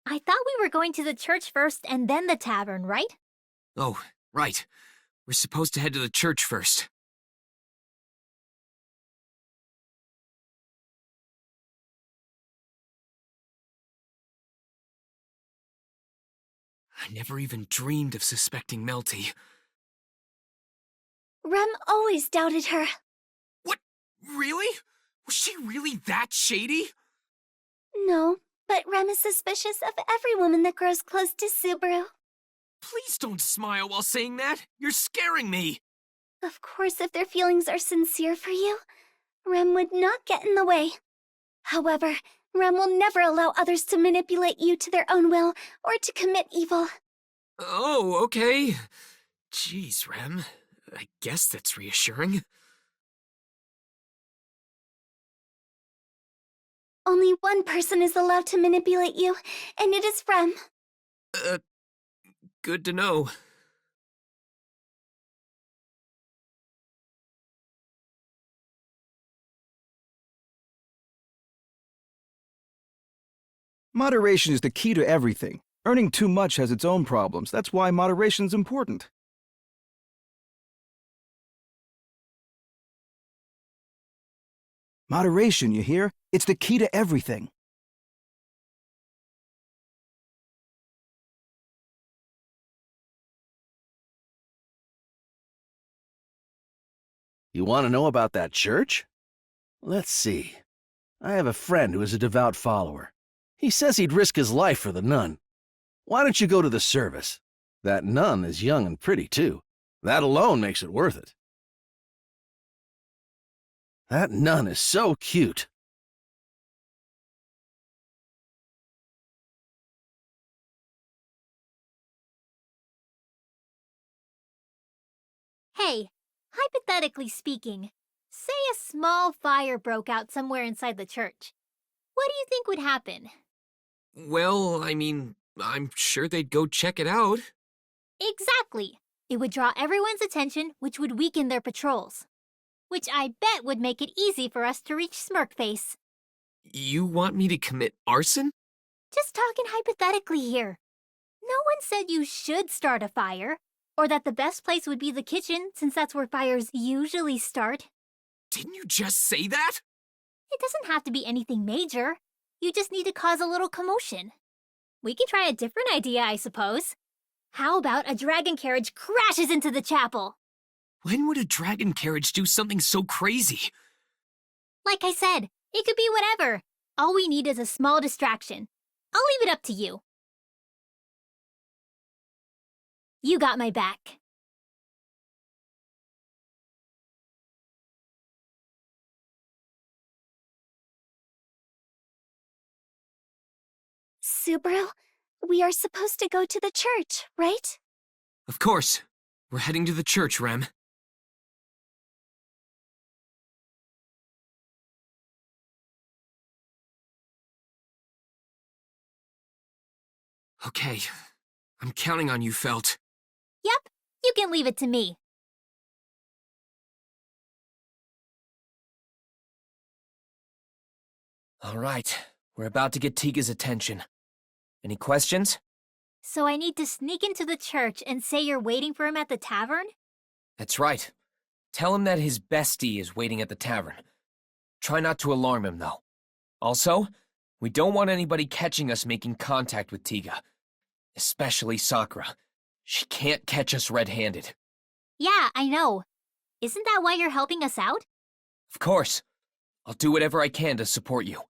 I thought we were going to the church first and then the tavern, right? Oh, right. We're supposed to head to the church first. I never even dreamed of suspecting Melty. Rem always doubted her. What? Really? Was she really that shady? No, but Rem is suspicious of every woman that grows close to Subaru. Please don't smile while saying that. You're scaring me. Of course, if their feelings are sincere for you, Rem would not get in the way. However, Rem will never allow others to manipulate you to their own will or to commit evil. Oh, okay. Jeez, Rem. I guess that's reassuring. Only one person is allowed to manipulate you, and it is Rem. Good to know. Moderation is the key to everything. Earning too much has its own problems. That's why moderation's important. Moderation, you hear? It's the key to everything. You want to know about that church? Let's see. I have a friend who is a devout follower. He says he'd risk his life for the nun. Why don't you go to the service? That nun is young and pretty, too. That alone makes it worth it. That nun is so cute. Hey, hypothetically speaking, say a small fire broke out somewhere inside the church. What do you think would happen? Well, I mean, I'm sure they'd go check it out. Exactly. It would draw everyone's attention, which would weaken their patrols. Which I bet would make it easy for us to reach Smirkface. You want me to commit arson? Just talking hypothetically here. No one said you should start a fire, or that the best place would be the kitchen, since that's where fires usually start. Didn't you just say that? It doesn't have to be anything major. You just need to cause a little commotion. We can try a different idea, I suppose. How about a dragon carriage crashes into the chapel? When would a dragon carriage do something so crazy? Like I said, it could be whatever. All we need is a small distraction. I'll leave it up to you. You got my back. Subaru, we are supposed to go to the church, right? Of course. We're heading to the church, Rem. Okay. I'm counting on you, Felt. Yep, you can leave it to me. All right. We're about to get Tiga's attention. Any questions? So I need to sneak into the church and say you're waiting for him at the tavern? That's right. Tell him that his bestie is waiting at the tavern. Try not to alarm him, though. Also, we don't want anybody catching us making contact with Tiga. Especially Sakura. She can't catch us red-handed. Yeah, I know. Isn't that why you're helping us out? Of course. I'll do whatever I can to support you.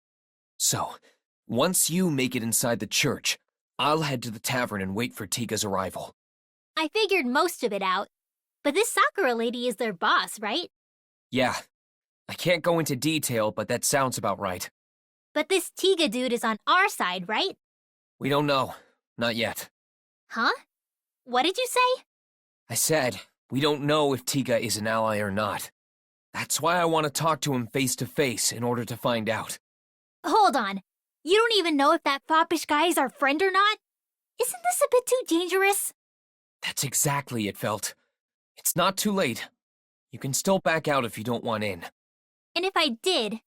So, once you make it inside the church, I'll head to the tavern and wait for Tiga's arrival. I figured most of it out. But this Sakura lady is their boss, right? Yeah. I can't go into detail, but that sounds about right. But this Tiga dude is on our side, right? We don't know. Not yet. Huh? What did you say? I said, we don't know if Tiga is an ally or not. That's why I want to talk to him face to face in order to find out. Hold on. You don't even know if that foppish guy is our friend or not? Isn't this a bit too dangerous? That's exactly it, Felt. It's not too late. You can still back out if you don't want in. And if I did,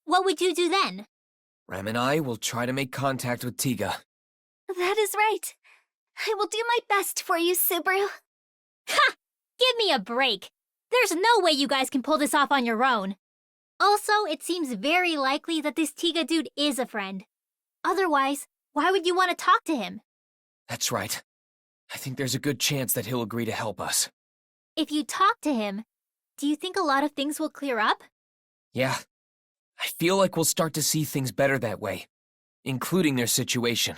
what would you do then? Ram and I will try to make contact with Tiga. That is right. I will do my best for you, Subaru. Ha! Give me a break. There's no way you guys can pull this off on your own. Also, it seems very likely that this Tiga dude is a friend. Otherwise, why would you want to talk to him? That's right. I think there's a good chance that he'll agree to help us. If you talk to him, do you think a lot of things will clear up? Yeah. I feel like we'll start to see things better that way, including their situation.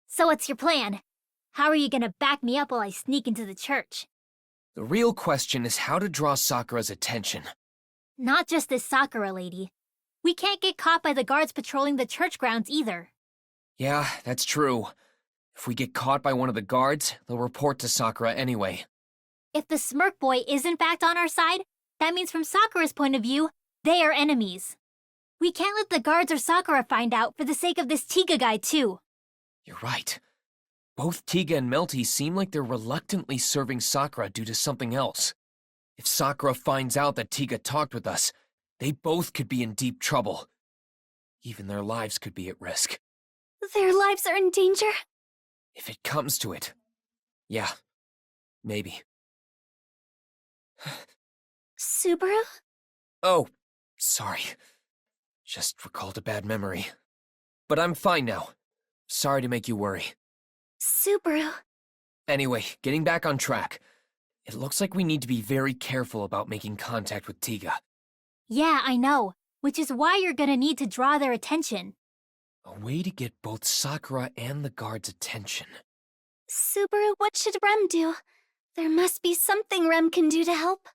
So what's your plan? How are you gonna back me up while I sneak into the church? The real question is how to draw Sakura's attention. Not just this Sakura lady. We can't get caught by the guards patrolling the church grounds either. Yeah, that's true. If we get caught by one of the guards, they'll report to Sakura anyway. If the Smirk Boy is in fact on our side, that means from Sakura's point of view, they are enemies. We can't let the guards or Sakura find out for the sake of this Tiga guy too. You're right. Both Tiga and Melty seem like they're reluctantly serving Sakura due to something else. If Sakura finds out that Tiga talked with us, they both could be in deep trouble. Even their lives could be at risk. Their lives are in danger? If it comes to it. Yeah, maybe. Subaru? Oh, sorry. Just recalled a bad memory. But I'm fine now. Sorry to make you worry. Subaru. Anyway, getting back on track. It looks like we need to be very careful about making contact with Tiga. Yeah, I know, which is why you're gonna need to draw their attention. A way to get both Sakura and the guards' attention. Subaru, what should Rem do? There must be something Rem can do to help.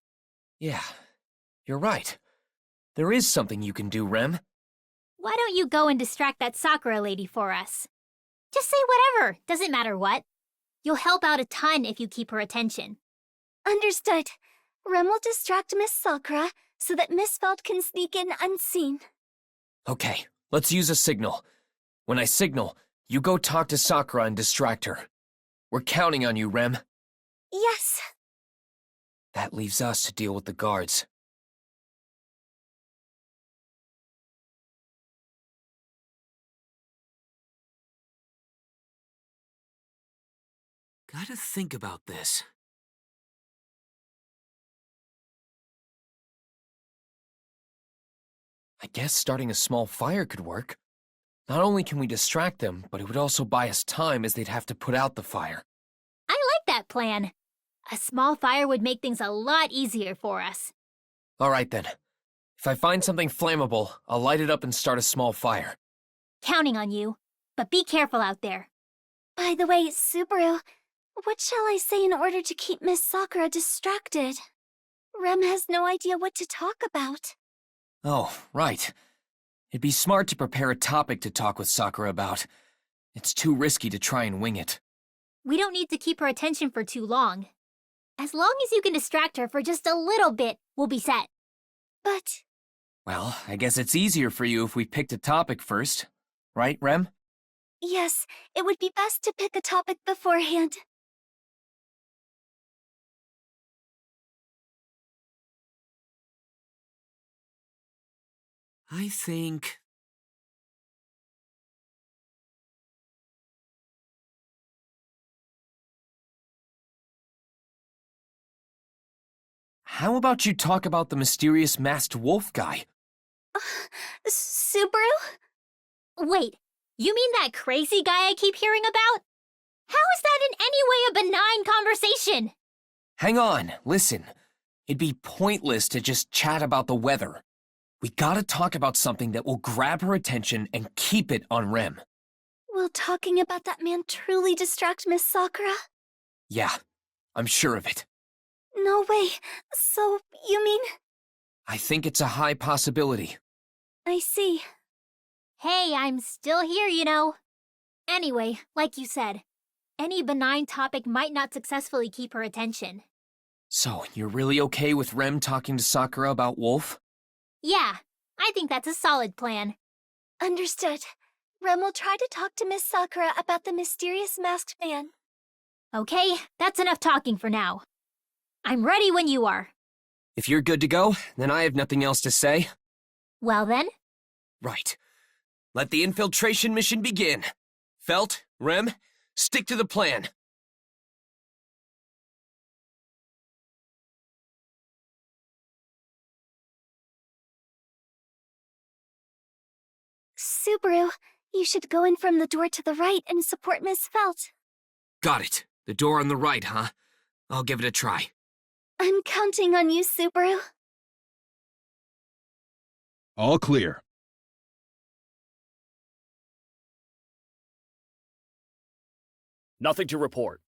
Yeah, you're right. There is something you can do, Rem. Why don't you go and distract that Sakura lady for us? Just say whatever, doesn't matter what. You'll help out a ton if you keep her attention. Understood. Rem will distract Miss Sakura so that Miss Feld can sneak in unseen. Okay, let's use a signal. When I signal, you go talk to Sakura and distract her. We're counting on you, Rem. Yes. That leaves us to deal with the guards. Gotta think about this. I guess starting a small fire could work. Not only can we distract them, but it would also buy us time as they'd have to put out the fire. I like that plan. A small fire would make things a lot easier for us. All right then. If I find something flammable, I'll light it up and start a small fire. Counting on you. But be careful out there. By the way, Subaru, what shall I say in order to keep Miss Sakura distracted? Rem has no idea what to talk about. Oh, right. It'd be smart to prepare a topic to talk with Sakura about. It's too risky to try and wing it. We don't need to keep her attention for too long. As long as you can distract her for just a little bit, we'll be set. But Well, I guess it's easier for you if we picked a topic first. Right, Rem? yes, it would be best to pick a topic beforehand. I think... How about you talk about the mysterious masked wolf guy? Subaru? Wait, you mean that crazy guy I keep hearing about? How is that in any way a benign conversation? Hang on, listen. It'd be pointless to just chat about the weather. We gotta talk about something that will grab her attention and keep it on Rem. Will talking about that man truly distract Miss Sakura? Yeah, I'm sure of it. No way. So, you mean... I think it's a high possibility. I see. Hey, I'm still here, you know. Anyway, like you said, any benign topic might not successfully keep her attention. So, you're really okay with Rem talking to Sakura about Wolf? Yeah, I think that's a solid plan. Understood. Rem will try to talk to Miss Sakura about the mysterious masked man. Okay, that's enough talking for now. I'm ready when you are. If you're good to go, then I have nothing else to say. Well then, Right. Let the infiltration mission begin. Felt, Rem, Stick to the plan. Subaru, you should go in from the door to the right and support Miss Felt. Got it. The door on the right, huh? I'll give it a try. I'm counting on you, Subaru. All clear. Nothing to report.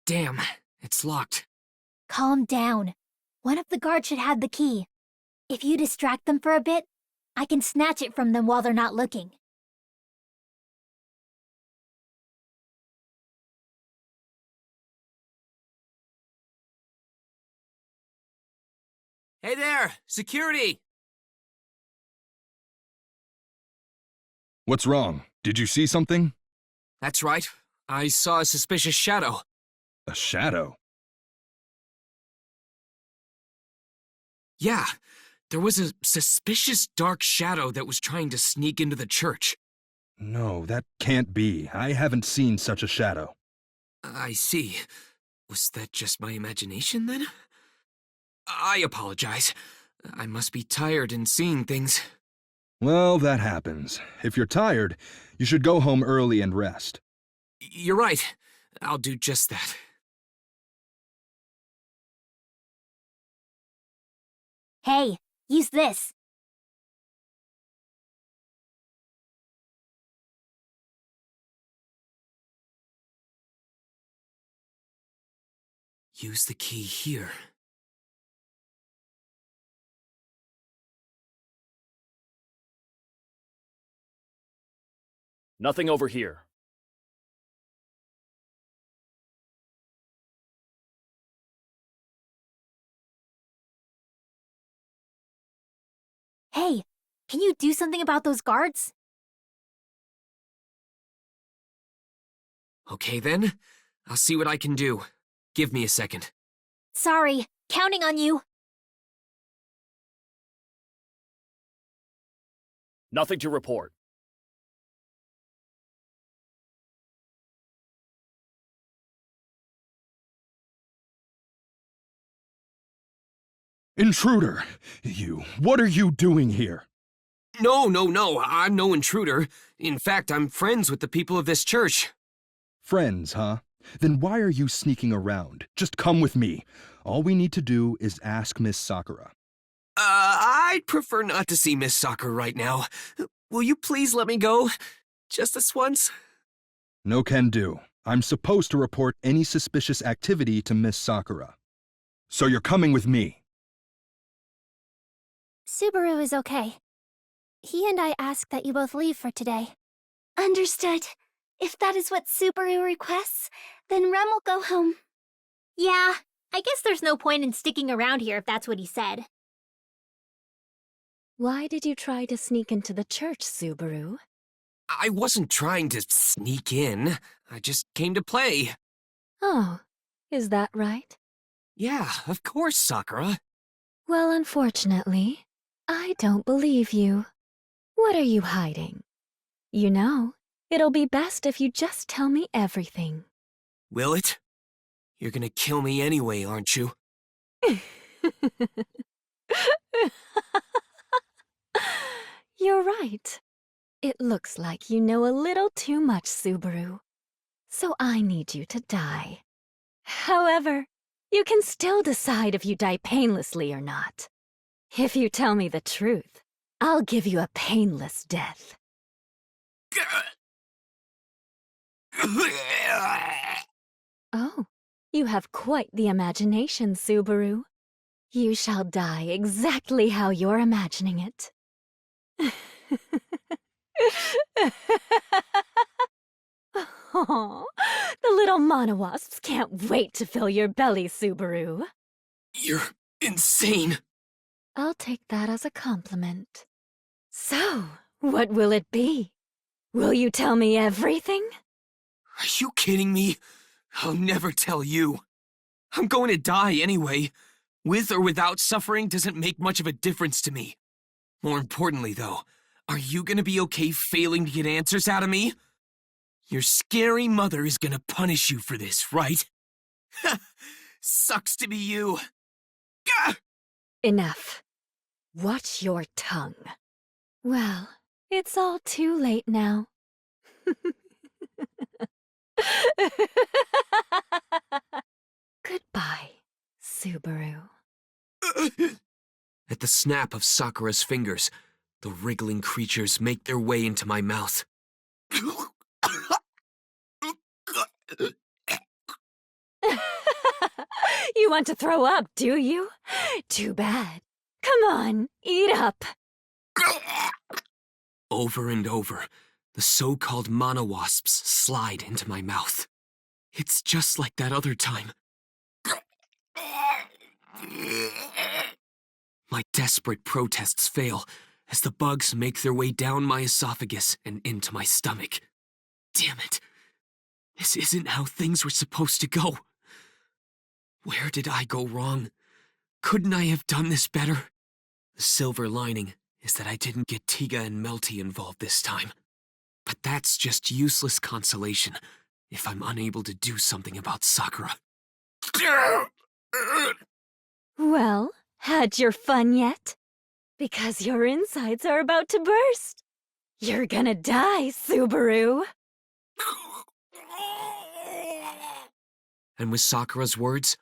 Damn, it's locked. Calm down. One of the guards should have the key. If you distract them for a bit, I can snatch it from them while they're not looking. Hey there! Security! What's wrong? Did you see something? That's right. I saw a suspicious shadow. A shadow? Yeah, there was a suspicious dark shadow that was trying to sneak into the church. No, that can't be. I haven't seen such a shadow. I see. Was that just my imagination, then? I apologize. I must be tired and seeing things. Well, that happens. If you're tired, you should go home early and rest. You're right. I'll do just that. Hey, use this. Use the key here. Nothing over here. Hey, can you do something about those guards? Okay then, I'll see what I can do. Give me a second. Sorry, counting on you. Nothing to report. Intruder! What are you doing here? No, I'm no intruder. In fact, I'm friends with the people of this church. Friends, huh? Then why are you sneaking around? Just come with me. All we need to do is ask Miss Sakura. I'd prefer not to see Miss Sakura right now. Will you please let me go? Just this once? No can do. I'm supposed to report any suspicious activity to Miss Sakura. So you're coming with me. Subaru is okay. He and I asked that you both leave for today. Understood. If that is what Subaru requests, then Rem will go home. Yeah, I guess there's no point in sticking around here if that's what he said. Why did you try to sneak into the church, Subaru? I wasn't trying to sneak in. I just came to play. Oh, is that right? Yeah, of course, Sakura. Well, unfortunately, I don't believe you. What are you hiding? You know, it'll be best if you just tell me everything. Will it? You're gonna kill me anyway, aren't you? You're right. It looks like you know a little too much, Subaru. So I need you to die. However, you can still decide if you die painlessly or not. If you tell me the truth, I'll give you a painless death. Oh, you have quite the imagination, Subaru. You shall die exactly how you're imagining it. Oh, the little monowasps can't wait to fill your belly, Subaru. You're insane. I'll take that as a compliment. So, what will it be? Will you tell me everything? Are you kidding me? I'll never tell you. I'm going to die anyway. With or without suffering doesn't make much of a difference to me. More importantly, though, are you gonna be okay failing to get answers out of me? Your scary mother is gonna punish you for this, right? Sucks to be you. Gah! Enough. Watch your tongue. Well, it's all too late now. Goodbye, Subaru. At the snap of Sakura's fingers, the wriggling creatures make their way into my mouth. You want to throw up, do you? Too bad. Come on, eat up. Over and over, the so-called monowasps slide into my mouth. It's just like that other time. My desperate protests fail as the bugs make their way down my esophagus and into my stomach. Damn it. This isn't how things were supposed to go. Where did I go wrong? Couldn't I have done this better? The silver lining is that I didn't get Tiga and Melty involved this time. But that's just useless consolation if I'm unable to do something about Sakura. Well, had your fun yet? Because your insides are about to burst. You're gonna die, Subaru. And with Sakura's words,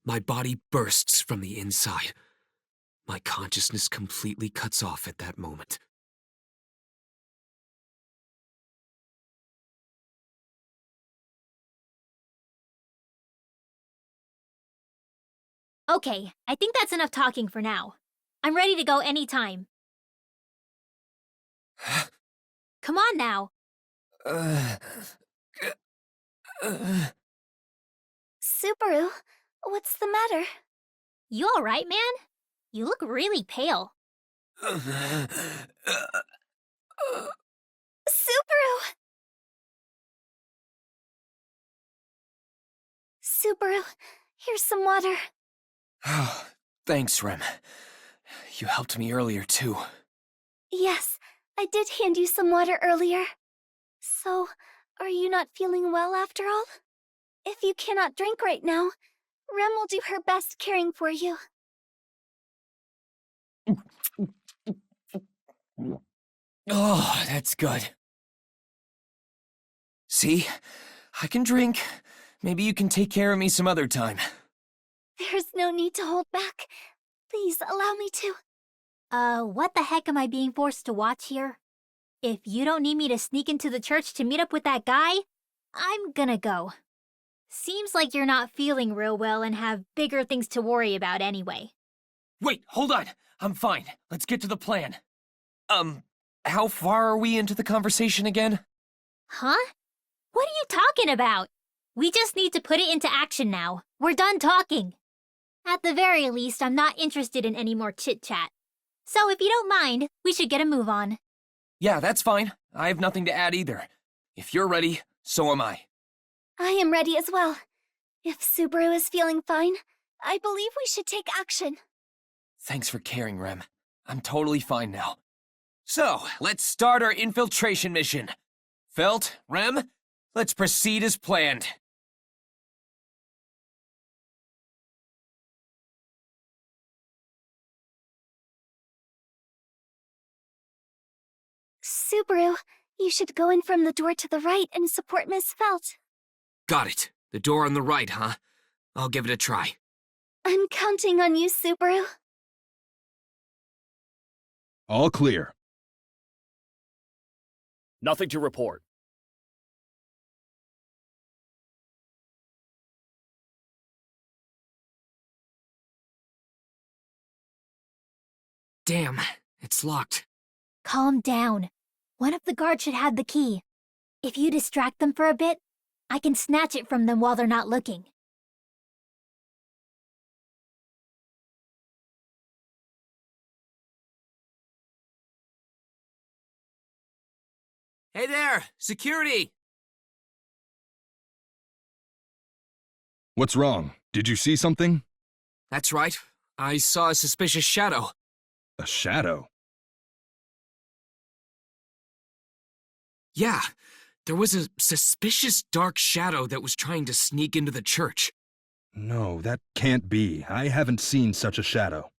my body bursts from the inside. My consciousness completely cuts off at that moment. Okay, I think that's enough talking for now. I'm ready to go anytime. Come on now. Subaru, what's the matter? You alright, man? You look really pale. Subaru! Subaru, here's some water. Oh, thanks, Rem. You helped me earlier, too. Yes, I did hand you some water earlier. So, are you not feeling well after all? If you cannot drink right now, Rem will do her best caring for you. Oh, that's good. See? I can drink. Maybe you can take care of me some other time. There's no need to hold back. Please allow me to. What the heck am I being forced to watch here? If you don't need me to sneak into the church to meet up with that guy, I'm gonna go. Seems like you're not feeling real well and have bigger things to worry about anyway. Wait, hold on. I'm fine. Let's get to the plan. How far are we into the conversation again? Huh? What are you talking about? We just need to put it into action now. We're done talking. At the very least, I'm not interested in any more chit-chat. So if you don't mind, we should get a move on. Yeah, that's fine. I have nothing to add either. If you're ready, so am I. I am ready as well. If Subaru is feeling fine, I believe we should take action. Thanks for caring, Rem. I'm totally fine now. So, let's start our infiltration mission. Felt, Rem, let's proceed as planned. Subaru, you should go in from the door to the right and support Miss Felt. Got it. The door on the right, huh? I'll give it a try. I'm counting on you, Subaru. All clear. Nothing to report. Damn, it's locked. Calm down. One of the guards should have the key. If you distract them for a bit, I can snatch it from them while they're not looking. Hey there! Security! What's wrong? Did you see something? That's right. I saw a suspicious shadow. A shadow? Yeah, there was a suspicious dark shadow that was trying to sneak into the church. No, that can't be. I haven't seen such a shadow.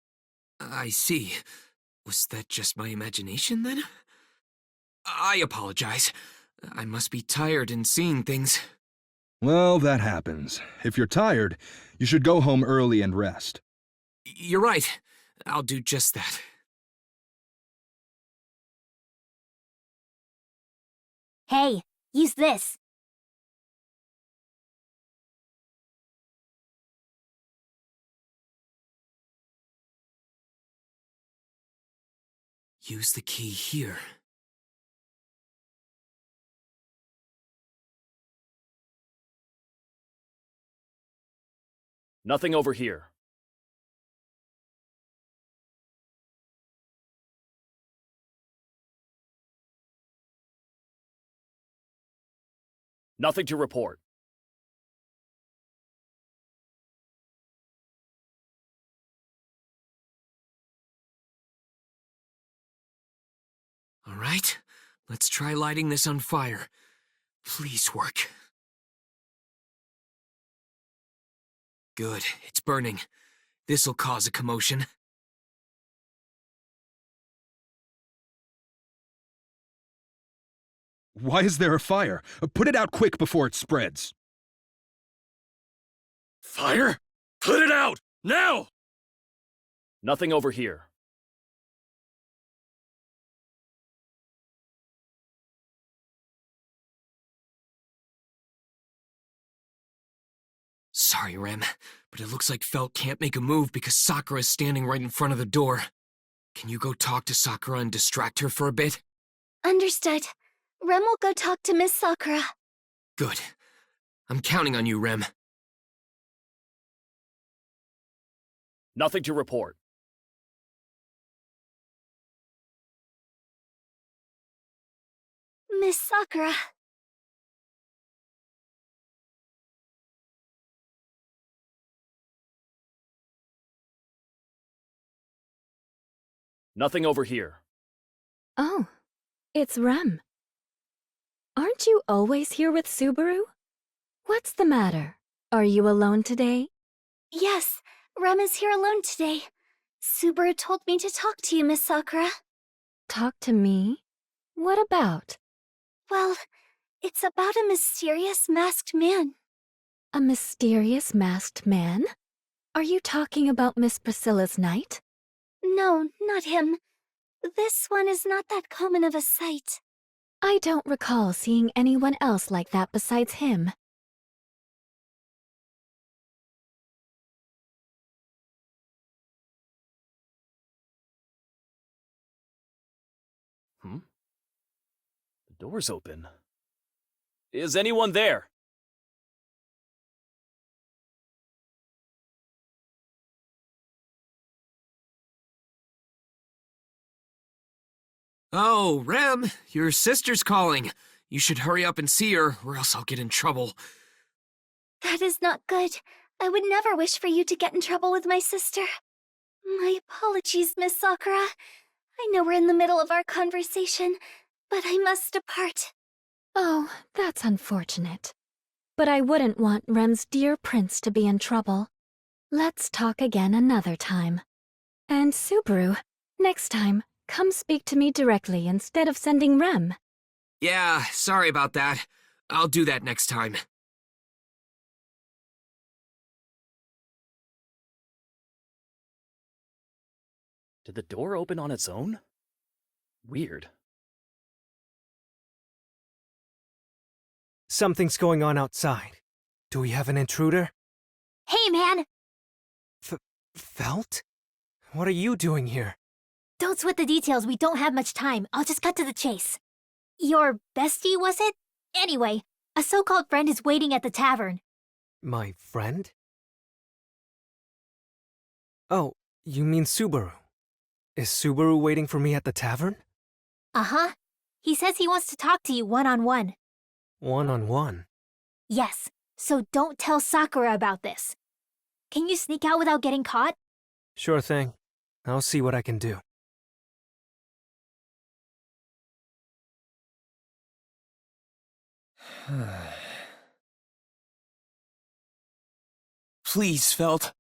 I see. Was that just my imagination, then? I apologize. I must be tired and seeing things. Well, that happens. If you're tired, you should go home early and rest. You're right. I'll do just that. Hey, use this. Use the key here. Nothing over here. Nothing to report. All right, let's try lighting this on fire. Please work. Good, it's burning. This'll cause a commotion. Why is there a fire? Put it out quick before it spreads. Fire? Put it out! Now! Nothing over here. Sorry, Rem, but it looks like Felt can't make a move because Sakura is standing right in front of the door. Can you go talk to Sakura and distract her for a bit? Understood. Rem will go talk to Miss Sakura. Good. I'm counting on you, Rem. Nothing to report. Miss Sakura. Nothing over here. Oh, it's Rem. Aren't you always here with Subaru? What's the matter? Are you alone today? Yes, Rem is here alone today. Subaru told me to talk to you, Miss Sakura. Talk to me? What about? Well, it's about a mysterious masked man. A mysterious masked man? Are you talking about Miss Priscilla's knight? No, not him. This one is not that common of a sight. I don't recall seeing anyone else like that besides him. The door's open. Is anyone there? Oh, Rem, your sister's calling. You should hurry up and see her, or else I'll get in trouble. That is not good. I would never wish for you to get in trouble with my sister. My apologies, Miss Sakura. I know we're in the middle of our conversation, but I must depart. Oh, that's unfortunate. But I wouldn't want Rem's dear prince to be in trouble. Let's talk again another time. And Subaru, next time, come speak to me directly instead of sending Rem. Yeah, sorry about that. I'll do that next time. Did the door open on its own? Weird. Something's going on outside. Do we have an intruder? Hey, man! Felt? What are you doing here? Don't sweat the details, we don't have much time. I'll just cut to the chase. Your bestie, was it? Anyway, a so-called friend is waiting at the tavern. My friend? Oh, you mean Subaru. Is Subaru waiting for me at the tavern? Uh-huh. He says he wants to talk to you one-on-one. One-on-one? Yes, so don't tell Sakura about this. Can you sneak out without getting caught? Sure thing. I'll see what I can do. Please, Felt.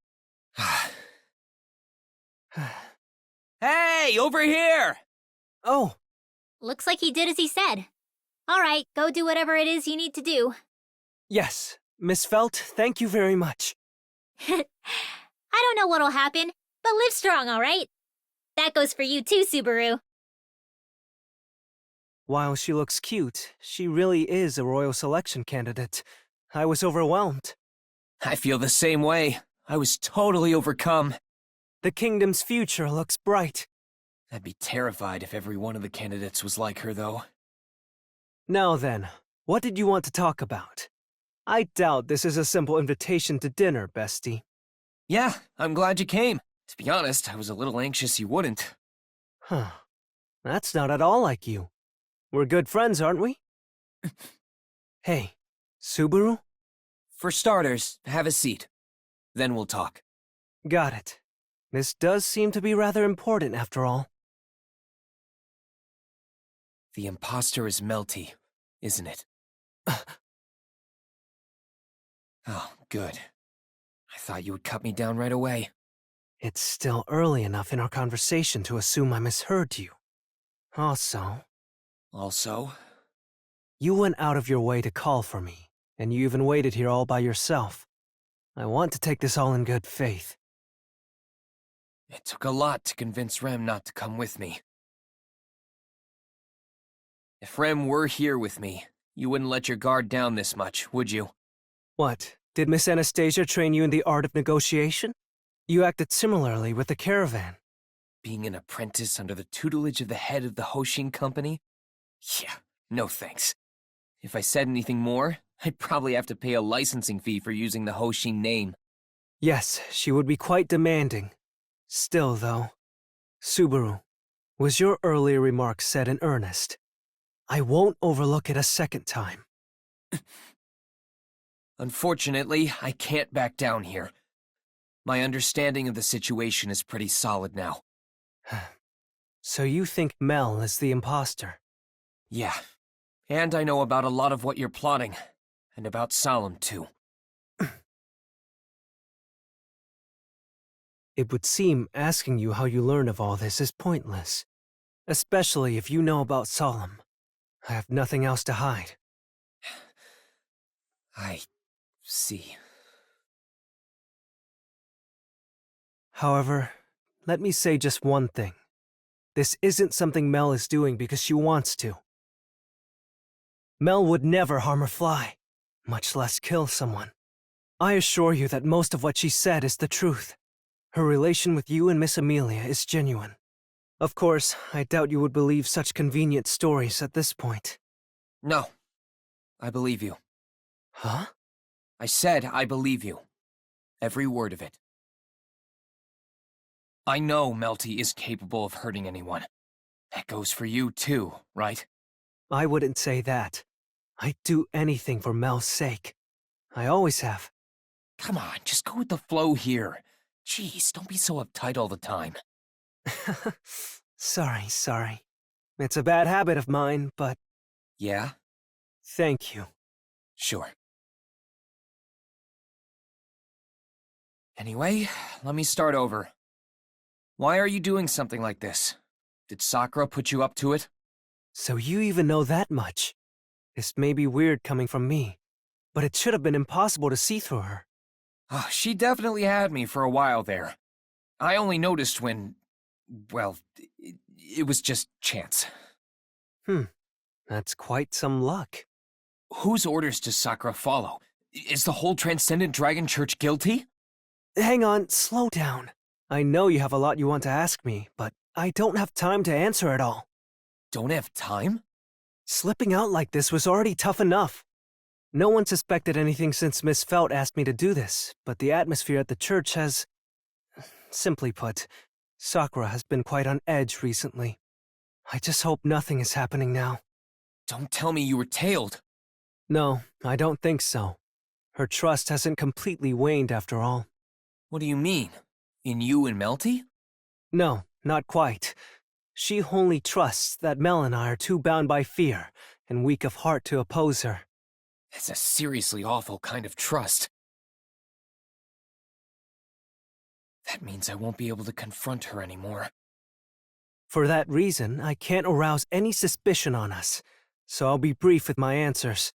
Hey, over here! Oh, Looks like he did as he said. All right, go do whatever it is you need to do. yes. Miss Felt, thank you very much. I don't know what'll happen, but live strong, all right? That goes for you too, Subaru. While she looks cute, she really is a royal selection candidate. I was overwhelmed. I feel the same way. I was totally overcome. The kingdom's future looks bright. I'd be terrified if every one of the candidates was like her, though. Now then, what did you want to talk about? I doubt this is a simple invitation to dinner, bestie. Yeah, I'm glad you came. To be honest, I was a little anxious you wouldn't. Huh. That's not at all like you. We're good friends, aren't we? Hey, Subaru? For starters, have a seat. Then we'll talk. Got it. This does seem to be rather important after all. The imposter is Melty, isn't it? Oh, good. I thought you would cut me down right away. It's still early enough in our conversation to assume I misheard you. Also, you went out of your way to call for me, and you even waited here all by yourself. I want to take this all in good faith. It took a lot to convince Rem not to come with me. If Rem were here with me, you wouldn't let your guard down this much, would you? What, did Miss Anastasia train you in the art of negotiation? You acted similarly with the caravan. Being an apprentice under the tutelage of the head of the Hoshin company? Yeah, no thanks. If I said anything more, I'd probably have to pay a licensing fee for using the Hoshin name. Yes, she would be quite demanding. Still, though, Subaru, was your earlier remark said in earnest? I won't overlook it a second time. Unfortunately, I can't back down here. My understanding of the situation is pretty solid now. So you think Mel is the imposter? Yeah. And I know about a lot of what you're plotting. And about Solemn, too. It would seem asking you how you learned of all this is pointless. Especially if you know about Solemn. I have nothing else to hide. I see. However, let me say just one thing. This isn't something Mel is doing because she wants to. Mel would never harm or fly, much less kill someone. I assure you that most of what she said is the truth. Her relation with you and Miss Amelia is genuine. Of course, I doubt you would believe such convenient stories at this point. No. I believe you. Huh? I said I believe you. Every word of it. I know Melty is capable of hurting anyone. That goes for you too, right? I wouldn't say that. I'd do anything for Mel's sake. I always have. Come on, just go with the flow here. Jeez, don't be so uptight all the time. Sorry. It's a bad habit of mine, but... Yeah? Thank you. Sure. Anyway, let me start over. Why are you doing something like this? Did Sakura put you up to it? So you even know that much? This may be weird coming from me, but it should have been impossible to see through her. Oh, she definitely had me for a while there. I only noticed when... well, it was just chance. That's quite some luck. Whose orders does Sakura follow? Is the whole Transcendent Dragon Church guilty? Hang on, slow down. I know you have a lot you want to ask me, but I don't have time to answer it all. Don't have time? Slipping out like this was already tough enough. No one suspected anything since Miss Felt asked me to do this, but the atmosphere at the church has... Simply put, Sakura has been quite on edge recently. I just hope nothing is happening now. Don't tell me you were tailed. No, I don't think so. Her trust hasn't completely waned after all. What do you mean? In you and Melty? No, not quite. She only trusts that Mel and I are too bound by fear and weak of heart to oppose her. That's a seriously awful kind of trust. That means I won't be able to confront her anymore. For that reason, I can't arouse any suspicion on us, so I'll be brief with my answers.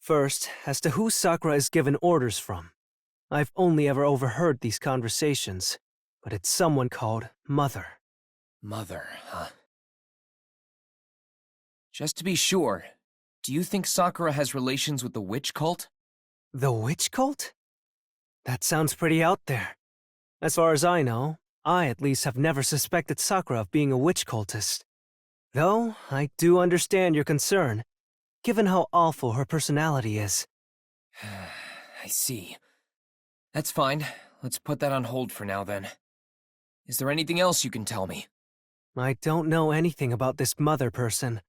First, as to who Sakura is given orders from. I've only ever overheard these conversations, but it's someone called Mother. Mother, huh? Just to be sure, do you think Sakura has relations with the witch cult? The witch cult? That sounds pretty out there. As far as I know, I at least have never suspected Sakura of being a witch cultist. Though, I do understand your concern, given how awful her personality is. I see. That's fine. Let's put that on hold for now, then. Is there anything else you can tell me? I don't know anything about this Mother person.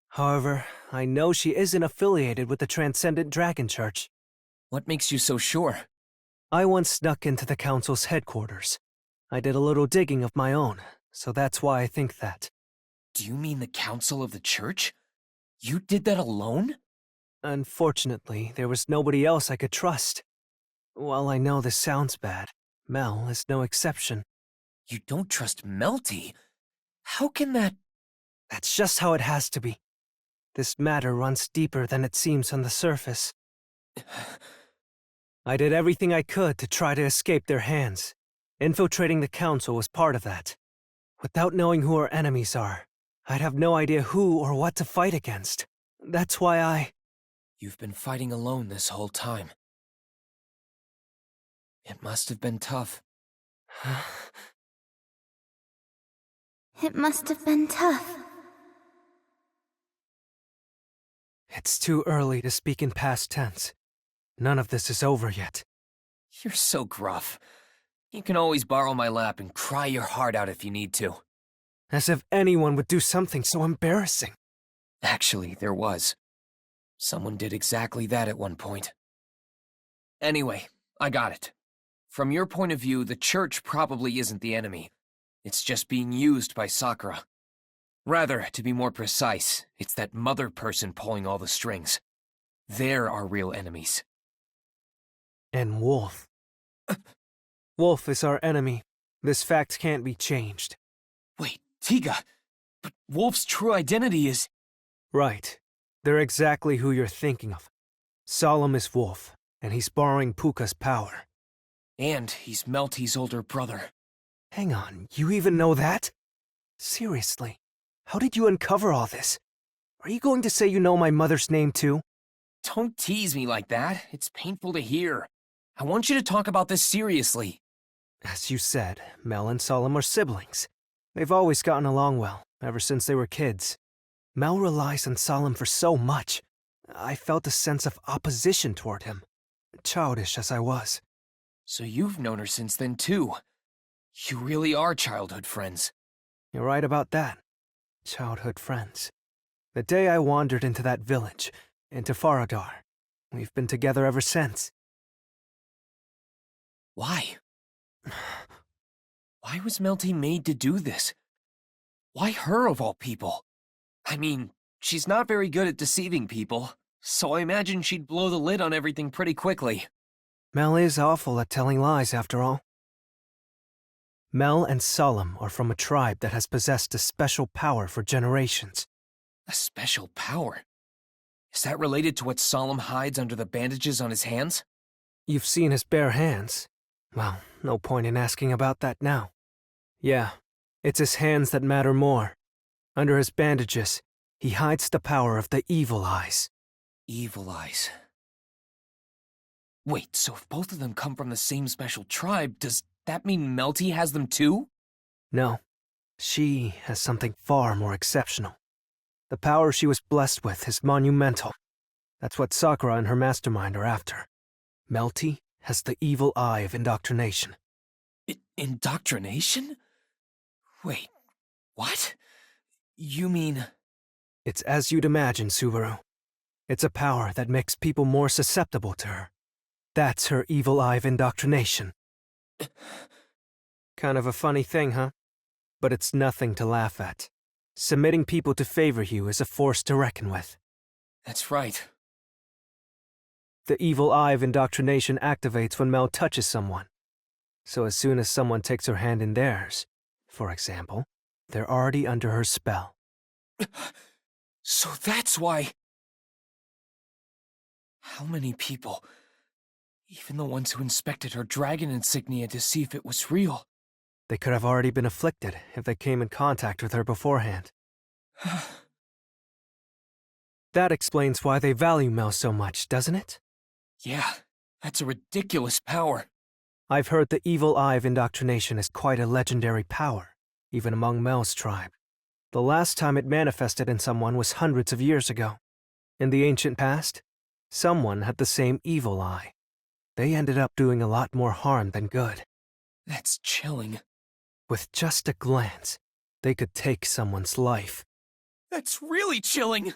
However, I know she isn't affiliated with the Transcendent Dragon Church. What makes you so sure? I once snuck into the Council's headquarters. I did a little digging of my own, so that's why I think that. Do you mean the Council of the Church? You did that alone? Unfortunately, there was nobody else I could trust. While I know this sounds bad, Mel is no exception. You don't trust Melty? How can that... That's just how it has to be. This matter runs deeper than it seems on the surface. I did everything I could to try to escape their hands. Infiltrating the Council was part of that. Without knowing who our enemies are, I'd have no idea who or what to fight against. That's why You've been fighting alone this whole time. It must have been tough. It must have been tough. It's too early to speak in past tense. None of this is over yet. You're so gruff. You can always borrow my lap and cry your heart out if you need to. As if anyone would do something so embarrassing. Actually, there was. Someone did exactly that at one point. Anyway, I got it. From your point of view, the church probably isn't the enemy. It's just being used by Sakura. Rather, to be more precise, it's that Mother person pulling all the strings. They're our real enemies. And Wolf. Wolf is our enemy. This fact can't be changed. Wait, Tiga, but Wolf's true identity is... Right. They're exactly who you're thinking of. Solemn is Wolf, and he's borrowing Puka's power. And he's Melty's older brother. Hang on, you even know that? Seriously, how did you uncover all this? Are you going to say you know my mother's name too? Don't tease me like that. It's painful to hear. I want you to talk about this seriously. As you said, Mel and Solemn are siblings. They've always gotten along well, ever since they were kids. Mel relies on Solemn for so much. I felt a sense of opposition toward him, childish as I was. So you've known her since then too. You really are childhood friends. You're right about that. Childhood friends. The day I wandered into that village, into Faradar, we've been together ever since. Why? Why was Melty made to do this? Why her of all people? I mean, she's not very good at deceiving people, so I imagine she'd blow the lid on everything pretty quickly. Mel is awful at telling lies, after all. Mel and Solemn are from a tribe that has possessed a special power for generations. A special power? Is that related to what Solemn hides under the bandages on his hands? You've seen his bare hands. Well, no point in asking about that now. Yeah, it's his hands that matter more. Under his bandages, he hides the power of the evil eyes. Evil eyes. Wait, so if both of them come from the same special tribe, does that mean Melty has them too? No, she has something far more exceptional. The power she was blessed with is monumental. That's what Sakura and her mastermind are after. Melty has the evil eye of indoctrination. Indoctrination? Wait, what? You mean... It's as you'd imagine, Subaru. It's a power that makes people more susceptible to her. That's her evil eye of indoctrination. Kind of a funny thing, huh? But it's nothing to laugh at. Submitting people to favor you is a force to reckon with. That's right. The evil eye of indoctrination activates when Mel touches someone. So as soon as someone takes her hand in theirs, for example, they're already under her spell. So that's why... How many people, even the ones who inspected her dragon insignia to see if it was real? They could have already been afflicted if they came in contact with her beforehand. That explains why they value Mel so much, doesn't it? Yeah, that's a ridiculous power. I've heard the evil eye of indoctrination is quite a legendary power, even among Mel's tribe. The last time it manifested in someone was hundreds of years ago. In the ancient past, someone had the same evil eye. They ended up doing a lot more harm than good. That's chilling. With just a glance, they could take someone's life. That's really chilling.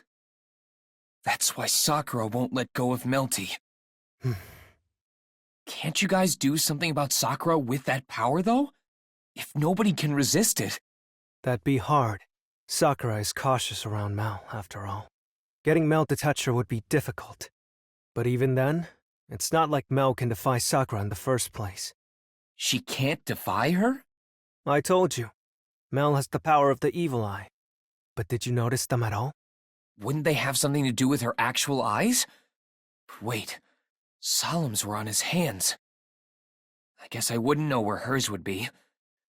That's why Sakura won't let go of Melty. Can't you guys do something about Sakura with that power, though? If nobody can resist it. That'd be hard. Sakura is cautious around Mel, after all. Getting Mel to touch her would be difficult. But even then, it's not like Mel can defy Sakura in the first place. She can't defy her? I told you. Mel has the power of the evil eye. But did you notice them at all? Wouldn't they have something to do with her actual eyes? Wait, Solemn's were on his hands. I guess I wouldn't know where hers would be.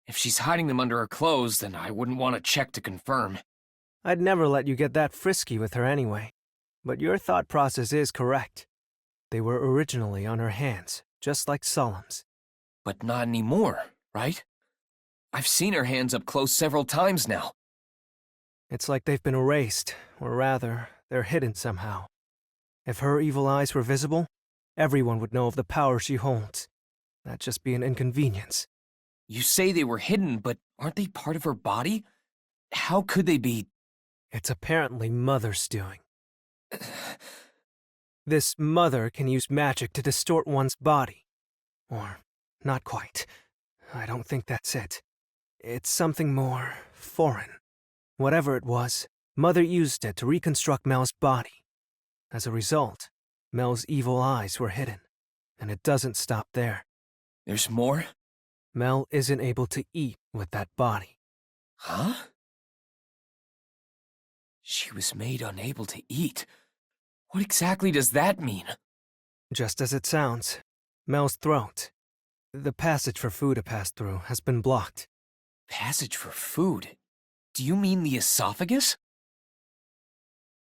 If she's hiding them under her clothes, then I wouldn't want to check to confirm. I'd never let you get that frisky with her anyway. But your thought process is correct. They were originally on her hands, just like Solemn's. But not anymore, right? I've seen her hands up close several times now. It's like they've been erased, or rather, they're hidden somehow. If her evil eyes were visible, everyone would know of the power she holds. That'd just be an inconvenience. You say they were hidden, but aren't they part of her body? How could they be... It's apparently Mother's doing. This Mother can use magic to distort one's body. Or, not quite. I don't think that's it. It's something more foreign. Whatever it was, Mother used it to reconstruct Mel's body. As a result, Mel's evil eyes were hidden. And it doesn't stop there. There's more? Mel isn't able to eat with that body. Huh? She was made unable to eat. What exactly does that mean? Just as it sounds, Mel's throat, the passage for food to pass through, has been blocked. Passage for food? Do you mean the esophagus?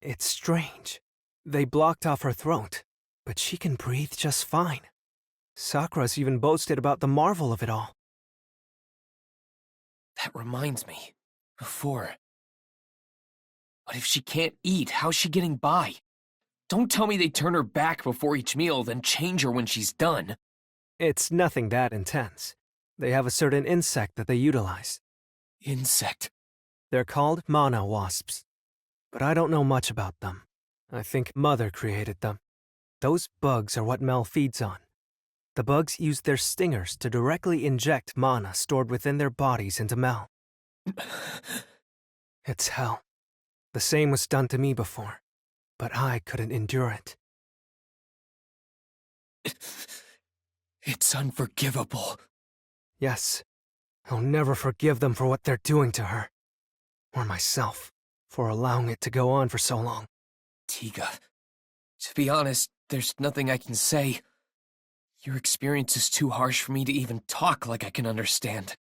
It's strange. They blocked off her throat, but she can breathe just fine. Sakura's even boasted about the marvel of it all. That reminds me. Before. But if she can't eat, how's she getting by? Don't tell me they turn her back before each meal, then change her when she's done. It's nothing that intense. They have a certain insect that they utilize. Insect? They're called mana wasps. But I don't know much about them. I think Mother created them. Those bugs are what Mel feeds on. The bugs use their stingers to directly inject mana stored within their bodies into Mel. It's hell. The same was done to me before, but I couldn't endure it. It's unforgivable. Yes, I'll never forgive them for what they're doing to her. Or myself, for allowing it to go on for so long. Tiga, to be honest, there's nothing I can say. Your experience is too harsh for me to even talk like I can understand.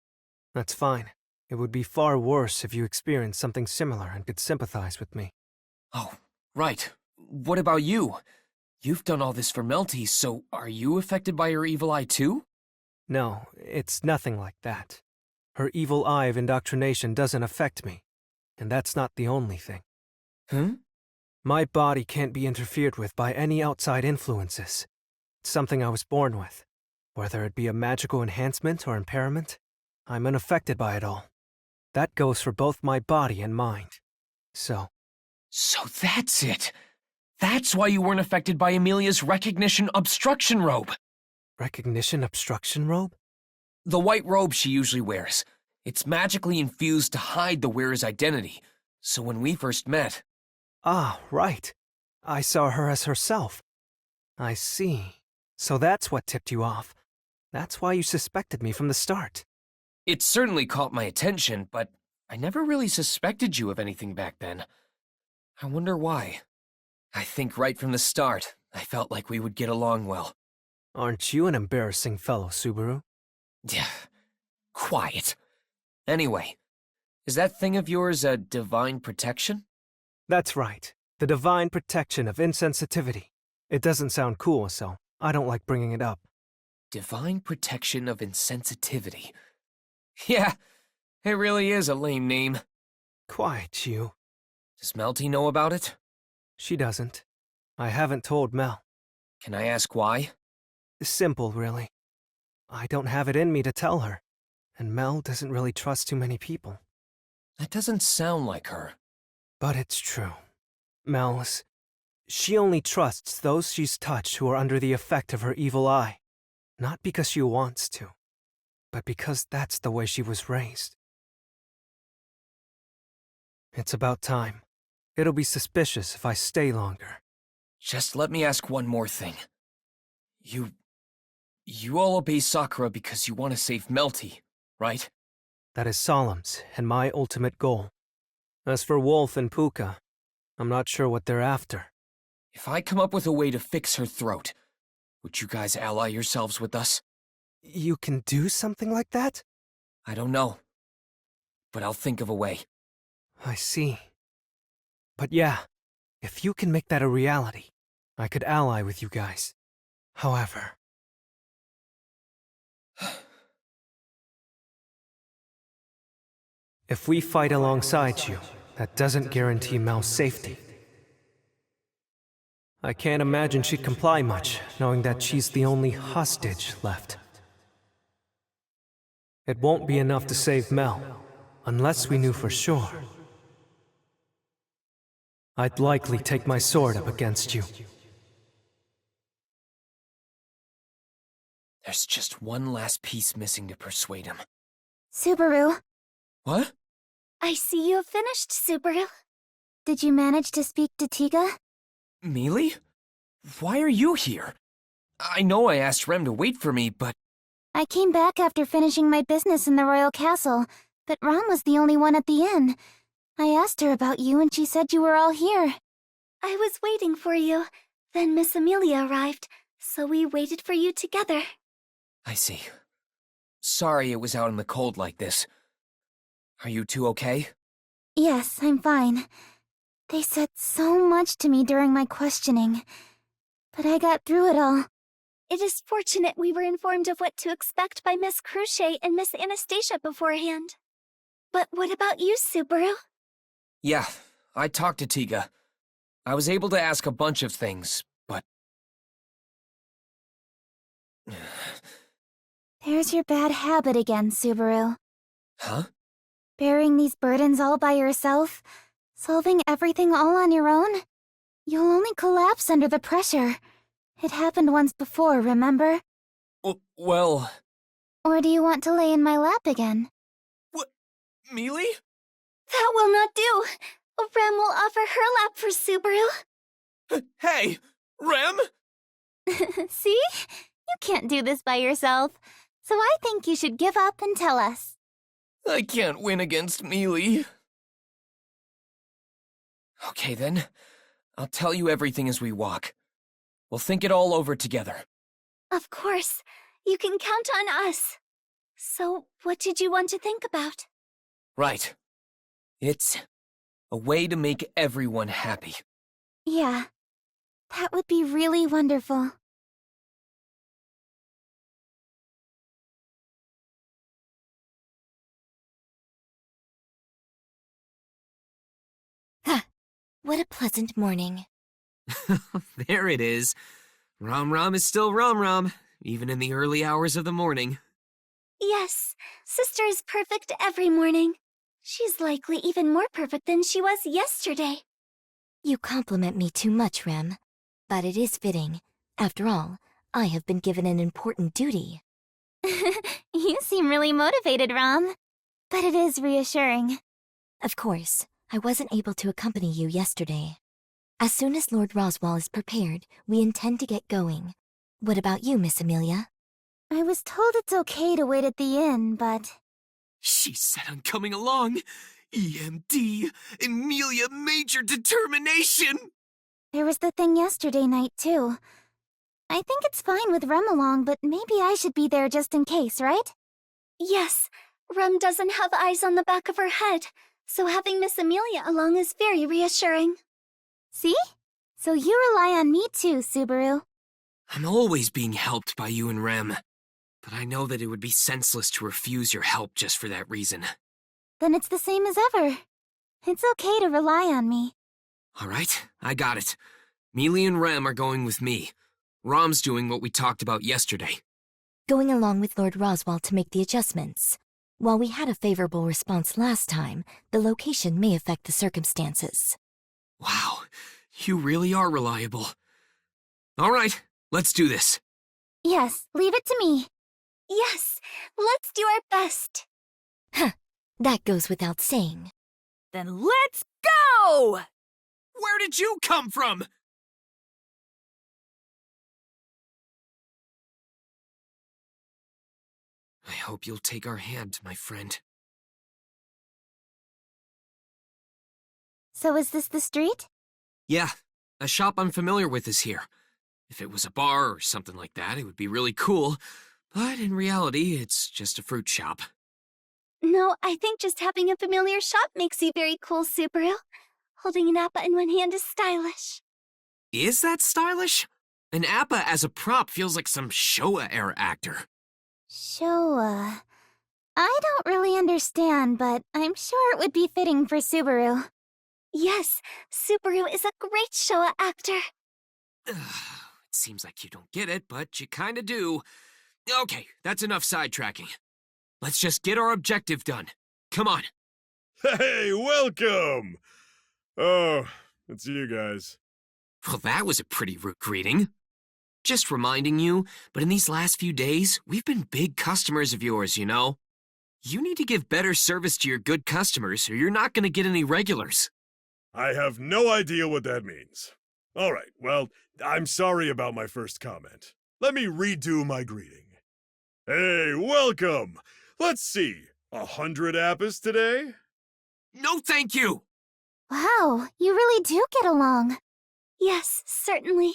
That's fine. It would be far worse if you experienced something similar and could sympathize with me. Oh, right. What about you? You've done all this for Melty, so are you affected by her evil eye too? No, it's nothing like that. Her evil eye of indoctrination doesn't affect me. And that's not the only thing. My body can't be interfered with by any outside influences. It's something I was born with. Whether it be a magical enhancement or impairment, I'm unaffected by it all. That goes for both my body and mind. So that's it. That's why you weren't affected by Amelia's recognition obstruction robe. Recognition obstruction robe? The white robe she usually wears. It's magically infused to hide the wearer's identity. So when we first met... Ah, right. I saw her as herself. I see. So that's what tipped you off. That's why you suspected me from the start. It certainly caught my attention, but I never really suspected you of anything back then. I wonder why. I think right from the start, I felt like we would get along well. Aren't you an embarrassing fellow, Subaru? Yeah, quiet. Anyway, is that thing of yours a divine protection? That's right. The divine protection of insensitivity. It doesn't sound cool, so I don't like bringing it up. Divine protection of insensitivity. Yeah, it really is a lame name. Quiet, you. Does Melty know about it? She doesn't. I haven't told Mel. Can I ask why? Simple, really. I don't have it in me to tell her, and Mel doesn't really trust too many people. That doesn't sound like her. But it's true. She only trusts those she's touched who are under the effect of her evil eye. Not because she wants to, but because that's the way she was raised. It's about time. It'll be suspicious if I stay longer. Just let me ask one more thing. You all obey Sakura because you want to save Melty, right? That is Solemn's and my ultimate goal. As for Wolf and Puka, I'm not sure what they're after. If I come up with a way to fix her throat, would you guys ally yourselves with us? You can do something like that? I don't know. But I'll think of a way. I see. But yeah, if you can make that a reality, I could ally with you guys. However... if we fight alongside you, that doesn't guarantee Mel's safety. I can't imagine she'd comply much, knowing that she's the only hostage left. It won't be enough to save Mel, unless we knew for sure. I'd likely take my sword up against you. There's just one last piece missing to persuade him. Subaru, What? I see you have finished, Subaru. Did you manage to speak to Tiga? Mealy? Why are you here? I know I asked Rem to wait for me, but... I came back after finishing my business in the royal castle, but Ram was the only one at the inn. I asked her about you and she said you were all here. I was waiting for you. Then Miss Amelia arrived, so we waited for you together. I see. Sorry it was out in the cold like this. Are you two okay? Yes, I'm fine. They said so much to me during my questioning, but I got through it all. It is fortunate we were informed of what to expect by Miss Cruchet and Miss Anastasia beforehand. But what about you, Subaru? Yeah, I talked to Tiga. I was able to ask a bunch of things, but... There's your bad habit again, Subaru. Huh? Bearing these burdens all by yourself, solving everything all on your own. You'll only collapse under the pressure. It happened once before, remember? Well... Or do you want to lay in my lap again? What? Mealy? That will not do! Rem will offer her lap for Subaru. Hey! Rem? See? You can't do this by yourself. So I think you should give up and tell us. I can't win against Mealy. Okay then. I'll tell you everything as we walk. We'll think it all over together. Of course. You can count on us. So, what did you want to think about? Right. It's a way to make everyone happy. Yeah. That would be really wonderful. What a pleasant morning. There it is. Rom Rom is still Rom Rom, even in the early hours of the morning. Yes, Sister is perfect every morning. She's likely even more perfect than she was yesterday. You compliment me too much, Rem. But it is fitting. After all, I have been given an important duty. You seem really motivated, Rom. But it is reassuring. Of course, I wasn't able to accompany you yesterday. As soon as Lord Roswell is prepared, we intend to get going. What about you, Miss Amelia? I was told it's okay to wait at the inn, but... She said I'm coming along. EMD, Emilia Major Determination! There was the thing yesterday night, too. I think it's fine with Rem along, but maybe I should be there just in case, right? Yes, Rem doesn't have eyes on the back of her head, so having Miss Amelia along is very reassuring. See? So you rely on me too, Subaru. I'm always being helped by you and Rem, but I know that it would be senseless to refuse your help just for that reason. Then it's the same as ever. It's okay to rely on me. All right, I got it. Mealy and Rem are going with me. Rom's doing what we talked about yesterday. Going along with Lord Roswell to make the adjustments. While we had a favorable response last time, the location may affect the circumstances. Wow, you really are reliable. All right, let's do this. Yes, leave it to me. Yes, let's do our best. Huh, that goes without saying. Then let's go! Where did you come from? I hope you'll take our hand, my friend. So is this the street? Yeah, a shop I'm familiar with is here. If it was a bar or something like that, it would be really cool. But in reality, it's just a fruit shop. No, I think just having a familiar shop makes you very cool, Subaru. Holding an appa in one hand is stylish. Is that stylish? An appa as a prop feels like some Showa-era actor. Showa. I don't really understand, but I'm sure it would be fitting for Subaru. Yes, Subaru is a great Showa actor. It seems like you don't get it, but you kinda do. Okay, that's enough sidetracking. Let's just get our objective done. Come on. Hey, welcome! Oh, it's you guys. Well, that was a pretty rude greeting. Just reminding you, but in these last few days, we've been big customers of yours, you know? You need to give better service to your good customers, or you're not gonna get any regulars. I have no idea what that means. All right, well, I'm sorry about my first comment. Let me redo my greeting. Hey, welcome! Let's see, 100 appas today? No, thank you! Wow, you really do get along. Yes, certainly.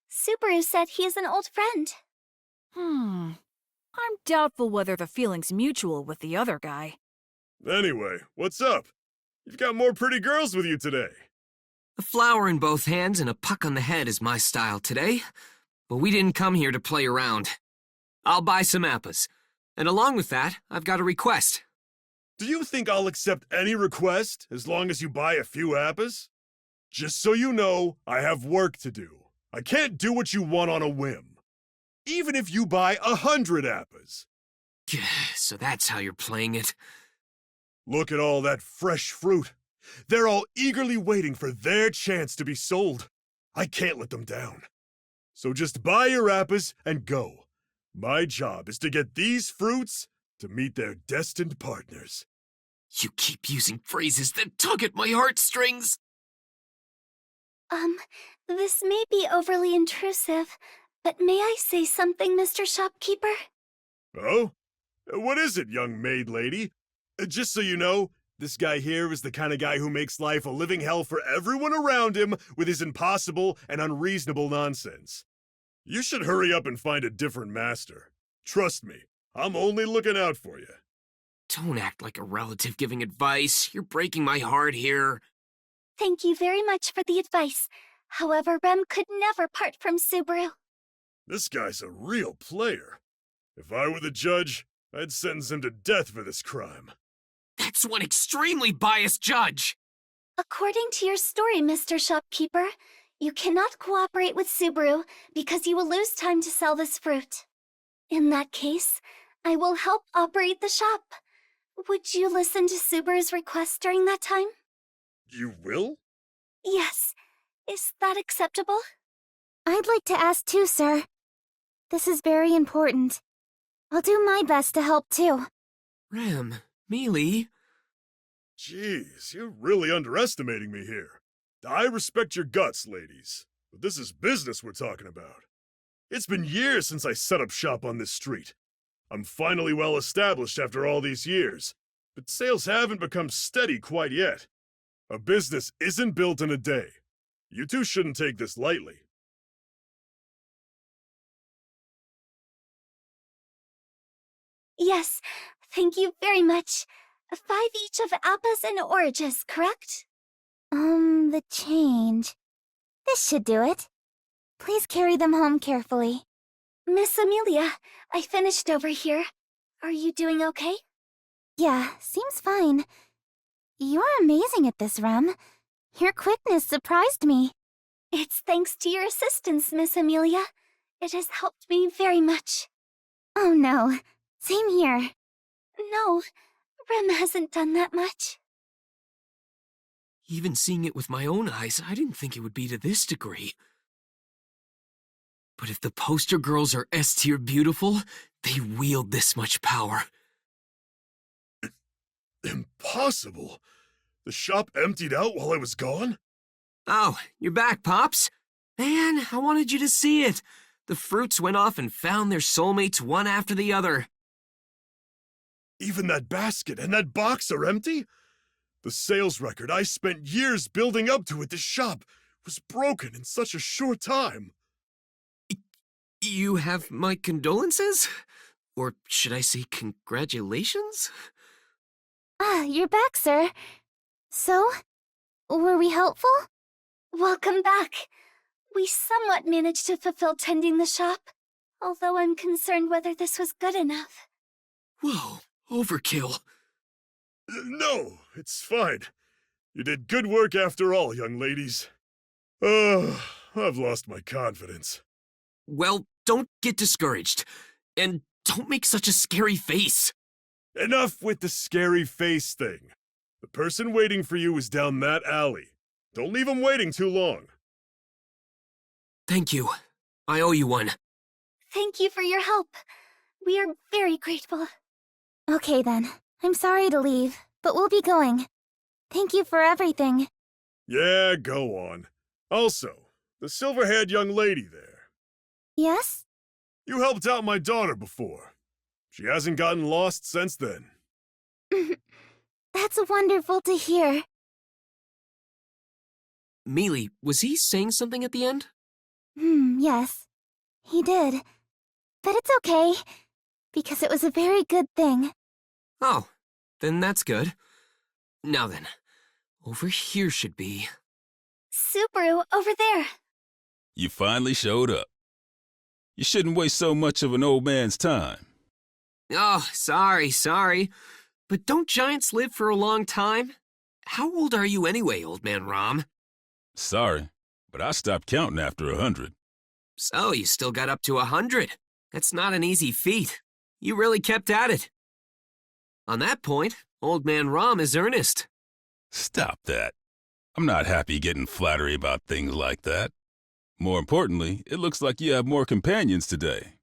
Subaru said he is an old friend. I'm doubtful whether the feeling's mutual with the other guy. Anyway, what's up? You've got more pretty girls with you today. A flower in both hands and a puck on the head is my style today, but we didn't come here to play around. I'll buy some appas, and along with that, I've got a request. Do you think I'll accept any request as long as you buy a few appas? Just so you know, I have work to do. I can't do what you want on a whim. Even if you buy 100 appas. So that's how you're playing it. Look at all that fresh fruit. They're all eagerly waiting for their chance to be sold. I can't let them down. So just buy your appas and go. My job is to get these fruits to meet their destined partners. You keep using phrases that tug at my heartstrings. This may be overly intrusive, but may I say something, Mr. Shopkeeper? Oh? What is it, young maid lady? Just so you know, this guy here is the kind of guy who makes life a living hell for everyone around him with his impossible and unreasonable nonsense. You should hurry up and find a different master. Trust me, I'm only looking out for you. Don't act like a relative giving advice. You're breaking my heart here. Thank you very much for the advice. However, Rem could never part from Subaru. This guy's a real player. If I were the judge, I'd sentence him to death for this crime. That's one extremely biased judge. According to your story, Mr. Shopkeeper, you cannot cooperate with Subaru because you will lose time to sell this fruit. In that case, I will help operate the shop. Would you listen to Subaru's request during that time? You will? Yes. Is that acceptable? I'd like to ask too, sir. This is very important. I'll do my best to help too. Rem, Mealy. Jeez, you're really underestimating me here. I respect your guts, ladies, but this is business we're talking about. It's been years since I set up shop on this street. I'm finally well established after all these years, but sales haven't become steady quite yet. A business isn't built in a day. You two shouldn't take this lightly. Yes, thank you very much. 5 each of appas and oranges, correct? The change. This should do it. Please carry them home carefully. Miss Amelia, I finished over here. Are you doing okay? Yeah, seems fine. You're amazing at this, Rem. Your quickness surprised me. It's thanks to your assistance, Miss Amelia. It has helped me very much. Oh no, same here. No, Rem hasn't done that much. Even seeing it with my own eyes, I didn't think it would be to this degree. But if the poster girls are S-tier beautiful, they wield this much power. Impossible. The shop emptied out while I was gone? Oh, you're back, Pops. Man, I wanted you to see it. The fruits went off and found their soulmates one after the other. Even that basket and that box are empty? The sales record I spent years building up to at this shop was broken in such a short time. You have my condolences? Or should I say congratulations? Ah, you're back, sir. So, were we helpful? Welcome back. We somewhat managed to fulfill tending the shop, although I'm concerned whether this was good enough. Whoa, overkill. No, it's fine. You did good work after all, young ladies. I've lost my confidence. Well, don't get discouraged. And don't make such a scary face. Enough with the scary face thing. The person waiting for you is down that alley. Don't leave him waiting too long. Thank you. I owe you one. Thank you for your help. We are very grateful. Okay then. I'm sorry to leave, but we'll be going. Thank you for everything. Yeah, go on. Also, the silver-haired young lady there. Yes? You helped out my daughter before. She hasn't gotten lost since then. That's wonderful to hear. Mealy, was he saying something at the end? Yes. He did. But it's okay, because it was a very good thing. Oh, then that's good. Now then, over here should be... Subaru, over there. You finally showed up. You shouldn't waste so much of an old man's time. Oh, sorry. But don't giants live for a long time? How old are you anyway, old man Rom? Sorry, but I stopped counting after 100. So you still got up to 100. That's not an easy feat. You really kept at it. On that point, old man Rom is earnest. Stop that. I'm not happy getting flattery about things like that. More importantly, it looks like you have more companions today.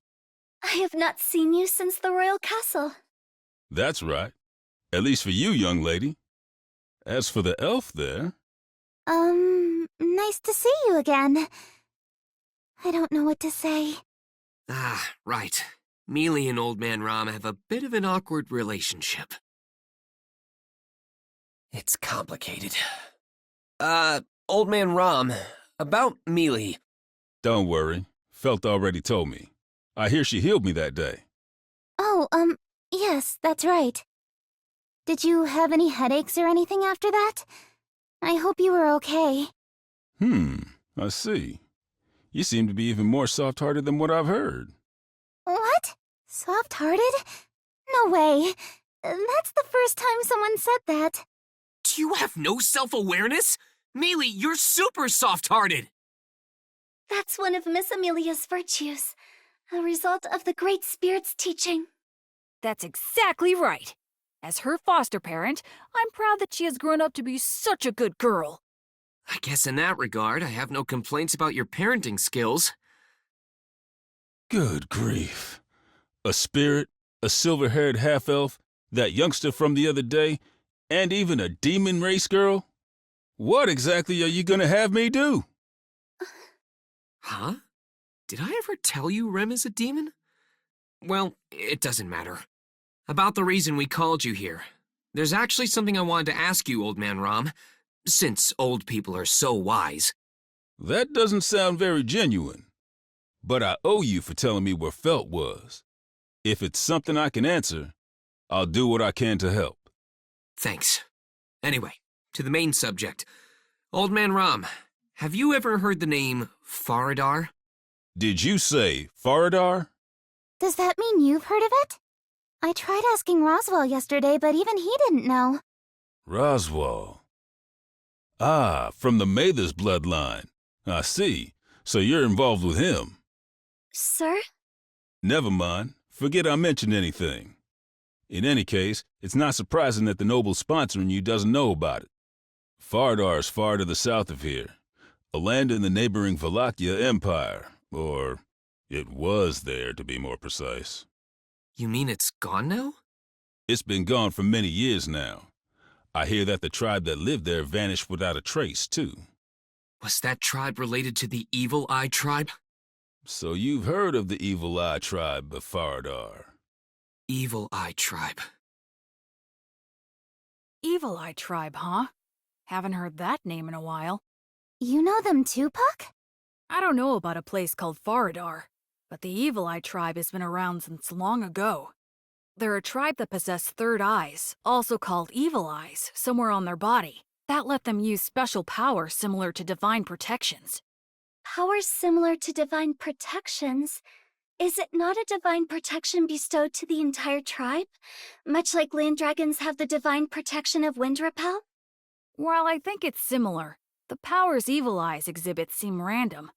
I have not seen you since the royal castle. That's right. At least for you, young lady. As for the elf there... Nice to see you again. I don't know what to say. Ah, right. Mealy and old man Rom have a bit of an awkward relationship. It's complicated. Old man Rom, about Mealy. Don't worry. Felt already told me. I hear she healed me that day. Oh, yes, that's right. Did you have any headaches or anything after that? I hope you were okay. I see. You seem to be even more soft-hearted than what I've heard. What? Soft-hearted? No way. That's the first time someone said that. Do you have no self-awareness? Mealy, you're super soft-hearted! That's one of Miss Amelia's virtues. A result of the Great Spirit's teaching. That's exactly right. As her foster parent, I'm proud that she has grown up to be such a good girl. I guess in that regard, I have no complaints about your parenting skills. Good grief. A spirit A silver-haired half-elf, that youngster from the other day, and even a demon race girl? What exactly are you gonna have me do? Huh? Did I ever tell you Rem is a demon? Well, it doesn't matter. About the reason we called you here. There's actually something I wanted to ask you, Old Man Rom, since old people are so wise. That doesn't sound very genuine. But I owe you for telling me where Felt was. If it's something I can answer, I'll do what I can to help. Thanks. Anyway, to the main subject. Old Man Rom, have you ever heard the name Faradar? Did you say Faradar? Does that mean you've heard of it? I tried asking Roswell yesterday, but even he didn't know. Roswell. Ah, from the Mathers bloodline. I see. So you're involved with him. Sir? Never mind. Forget I mentioned anything. In any case, it's not surprising that the noble sponsoring you doesn't know about it. Faradar is far to the south of here, a land in the neighboring Valakia Empire, or it was there to be more precise. You mean it's gone now? It's been gone for many years now. I hear that the tribe that lived there vanished without a trace, too. Was that tribe related to the Evil Eye tribe? So you've heard of the Evil Eye tribe of Faradar? Evil Eye tribe. Evil Eye Tribe, huh? Haven't heard that name in a while. You know them too, Puck? I don't know about a place called Faradar, but the Evil Eye Tribe has been around since long ago. They're a tribe that possess third eyes, also called Evil Eyes, somewhere on their body. That let them use special powers similar to divine protections. Powers similar to divine protections? Is it not a divine protection bestowed to the entire tribe? Much like land dragons have the divine protection of wind repel? While I think it's similar, the powers Evil Eyes exhibit seem random.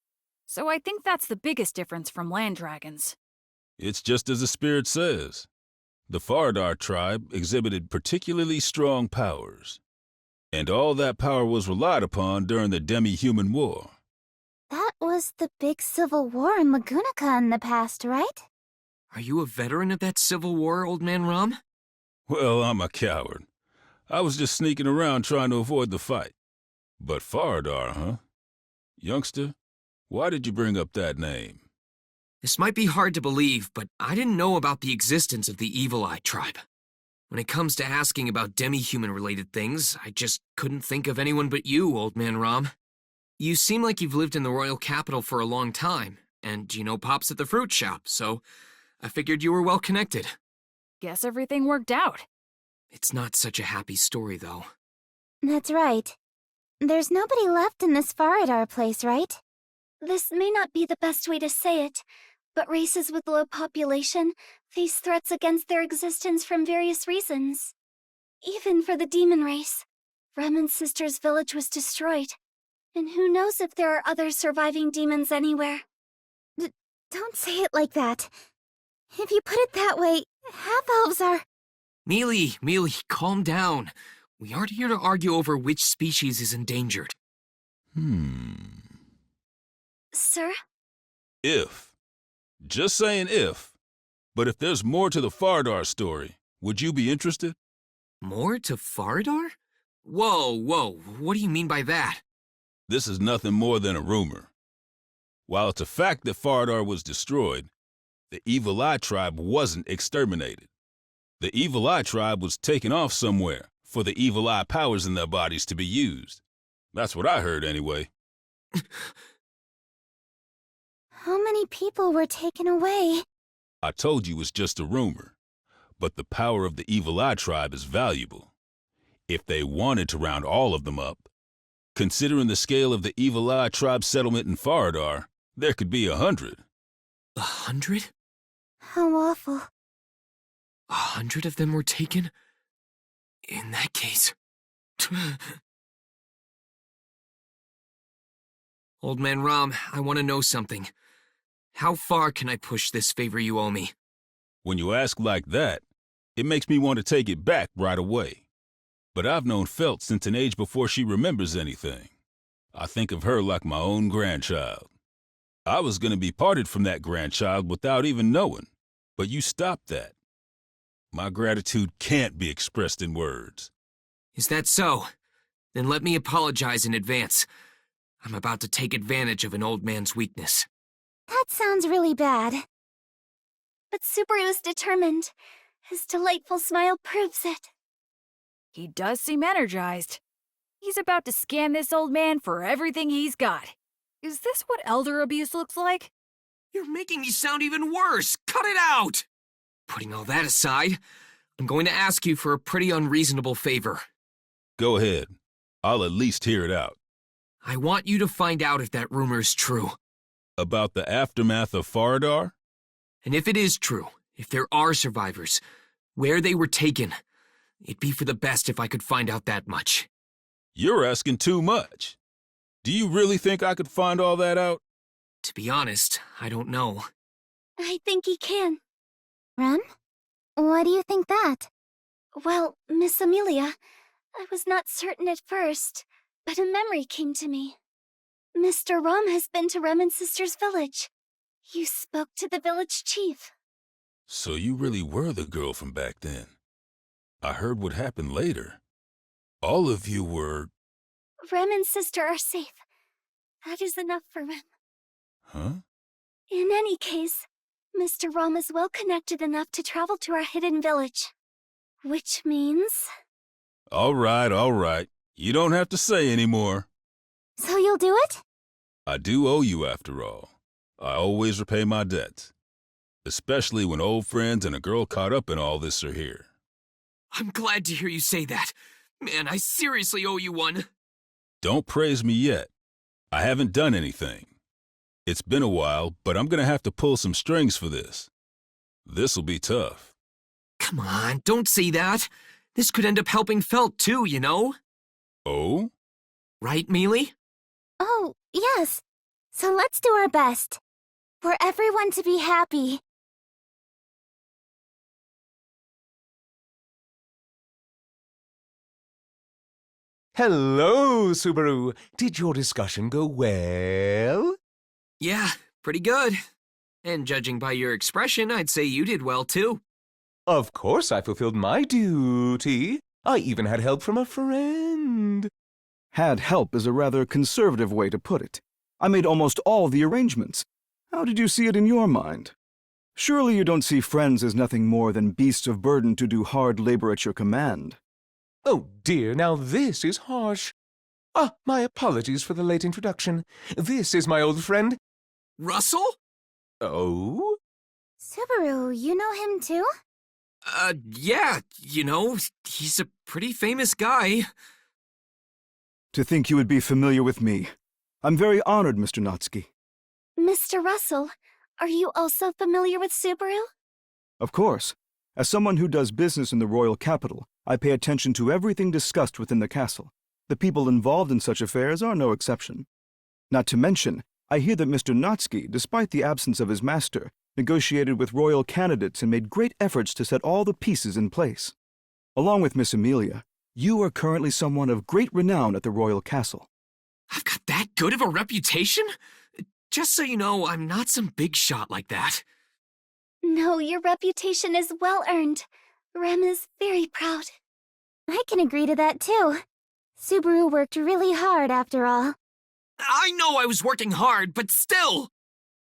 So I think that's the biggest difference from land dragons. It's just as the spirit says. The Faradar tribe exhibited particularly strong powers. And all that power was relied upon during the Demi-Human War. That was the big civil war in Lagunica in the past, right? Are you a veteran of that civil war, Old Man Rom? Well, I'm a coward. I was just sneaking around trying to avoid the fight. But Faradar, huh? Youngster, why did you bring up that name? This might be hard to believe, but I didn't know about the existence of the Evil Eye tribe. When it comes to asking about demi-human related things, I just couldn't think of anyone but you, Old Man Rom. You seem like you've lived in the royal capital for a long time, and you know Pops at the fruit shop, so I figured you were well connected. Guess everything worked out. It's not such a happy story, though. That's right. There's nobody left in this Faradar place, right? This may not be the best way to say it, but races with low population face threats against their existence from various reasons. Even for the demon race, Remen's sister's village was destroyed, and who knows if there are other surviving demons anywhere. Don't say it like that. If you put it that way, half-elves are... Mealy, calm down. We aren't here to argue over which species is endangered. Sir? If. Just saying if. But if there's more to the Faradar story, would you be interested? More to Faradar? Whoa, what do you mean by that? This is nothing more than a rumor. While it's a fact that Faradar was destroyed, the Evil Eye tribe wasn't exterminated. The Evil Eye tribe was taken off somewhere for the Evil Eye powers in their bodies to be used. That's what I heard anyway. How many people were taken away? I told you it's just a rumor, but the power of the Evil Eye tribe is valuable. If they wanted to round all of them up, considering the scale of the Evil Eye tribe settlement in Faradar, there could be 100. 100? How awful. 100 of them were taken? In that case... Old Man Rom, I want to know something. How far can I push this favor you owe me? When you ask like that, it makes me want to take it back right away. But I've known Felt since an age before she remembers anything. I think of her like my own grandchild. I was going to be parted from that grandchild without even knowing, but you stopped that. My gratitude can't be expressed in words. Is that so? Then let me apologize in advance. I'm about to take advantage of an old man's weakness. That sounds really bad. But Subaru is determined. His delightful smile proves it. He does seem energized. He's about to scan this old man for everything he's got. Is this what elder abuse looks like? You're making me sound even worse! Cut it out! Putting all that aside, I'm going to ask you for a pretty unreasonable favor. Go ahead. I'll at least hear it out. I want you to find out if that rumor is true. About the aftermath of Faradar? And if it is true, if there are survivors, where they were taken, it'd be for the best if I could find out that much. You're asking too much. Do you really think I could find all that out? To be honest, I don't know. I think he can. Rem? Why do you think that? Well, Miss Amelia, I was not certain at first, but a memory came to me. Mr. Rom has been to Rem and Sister's village. You spoke to the village chief. So you really were the girl from back then. I heard what happened later. All of you were... Rem and Sister are safe. That is enough for Rem. Huh? In any case, Mr. Rom is well connected enough to travel to our hidden village. Which means... All right. You don't have to say anymore. So you'll do it? I do owe you after all. I always repay my debts. Especially when old friends and a girl caught up in all this are here. I'm glad to hear you say that. Man, I seriously owe you one. Don't praise me yet. I haven't done anything. It's been a while, but I'm gonna have to pull some strings for this. This'll be tough. Come on, don't say that. This could end up helping Felt too, you know? Oh? Right, Mealy? Oh, yes. So let's do our best. For everyone to be happy. Hello, Subaru. Did your discussion go well? Yeah, pretty good. And judging by your expression, I'd say you did well too. Of course I fulfilled my duty. I even had help from a friend. Had help is a rather conservative way to put it. I made almost all the arrangements. How did you see it in your mind? Surely you don't see friends as nothing more than beasts of burden to do hard labor at your command. Oh dear, now this is harsh. My apologies for the late introduction. This is my old friend. Russell? Oh? Subaru, you know him too? Yeah, you know, he's a pretty famous guy. To think you would be familiar with me. I'm very honored, Mr. Natsuki. Mr. Russell, are you also familiar with Subaru? Of course. As someone who does business in the royal capital, I pay attention to everything discussed within the castle. The people involved in such affairs are no exception. Not to mention, I hear that Mr. Natsuki, despite the absence of his master, negotiated with royal candidates and made great efforts to set all the pieces in place. Along with Miss Amelia, you are currently someone of great renown at the royal castle. I've got that good of a reputation? Just so you know, I'm not some big shot like that. No, your reputation is well earned. Rem is very proud. I can agree to that too. Subaru worked really hard after all. I know I was working hard, but still!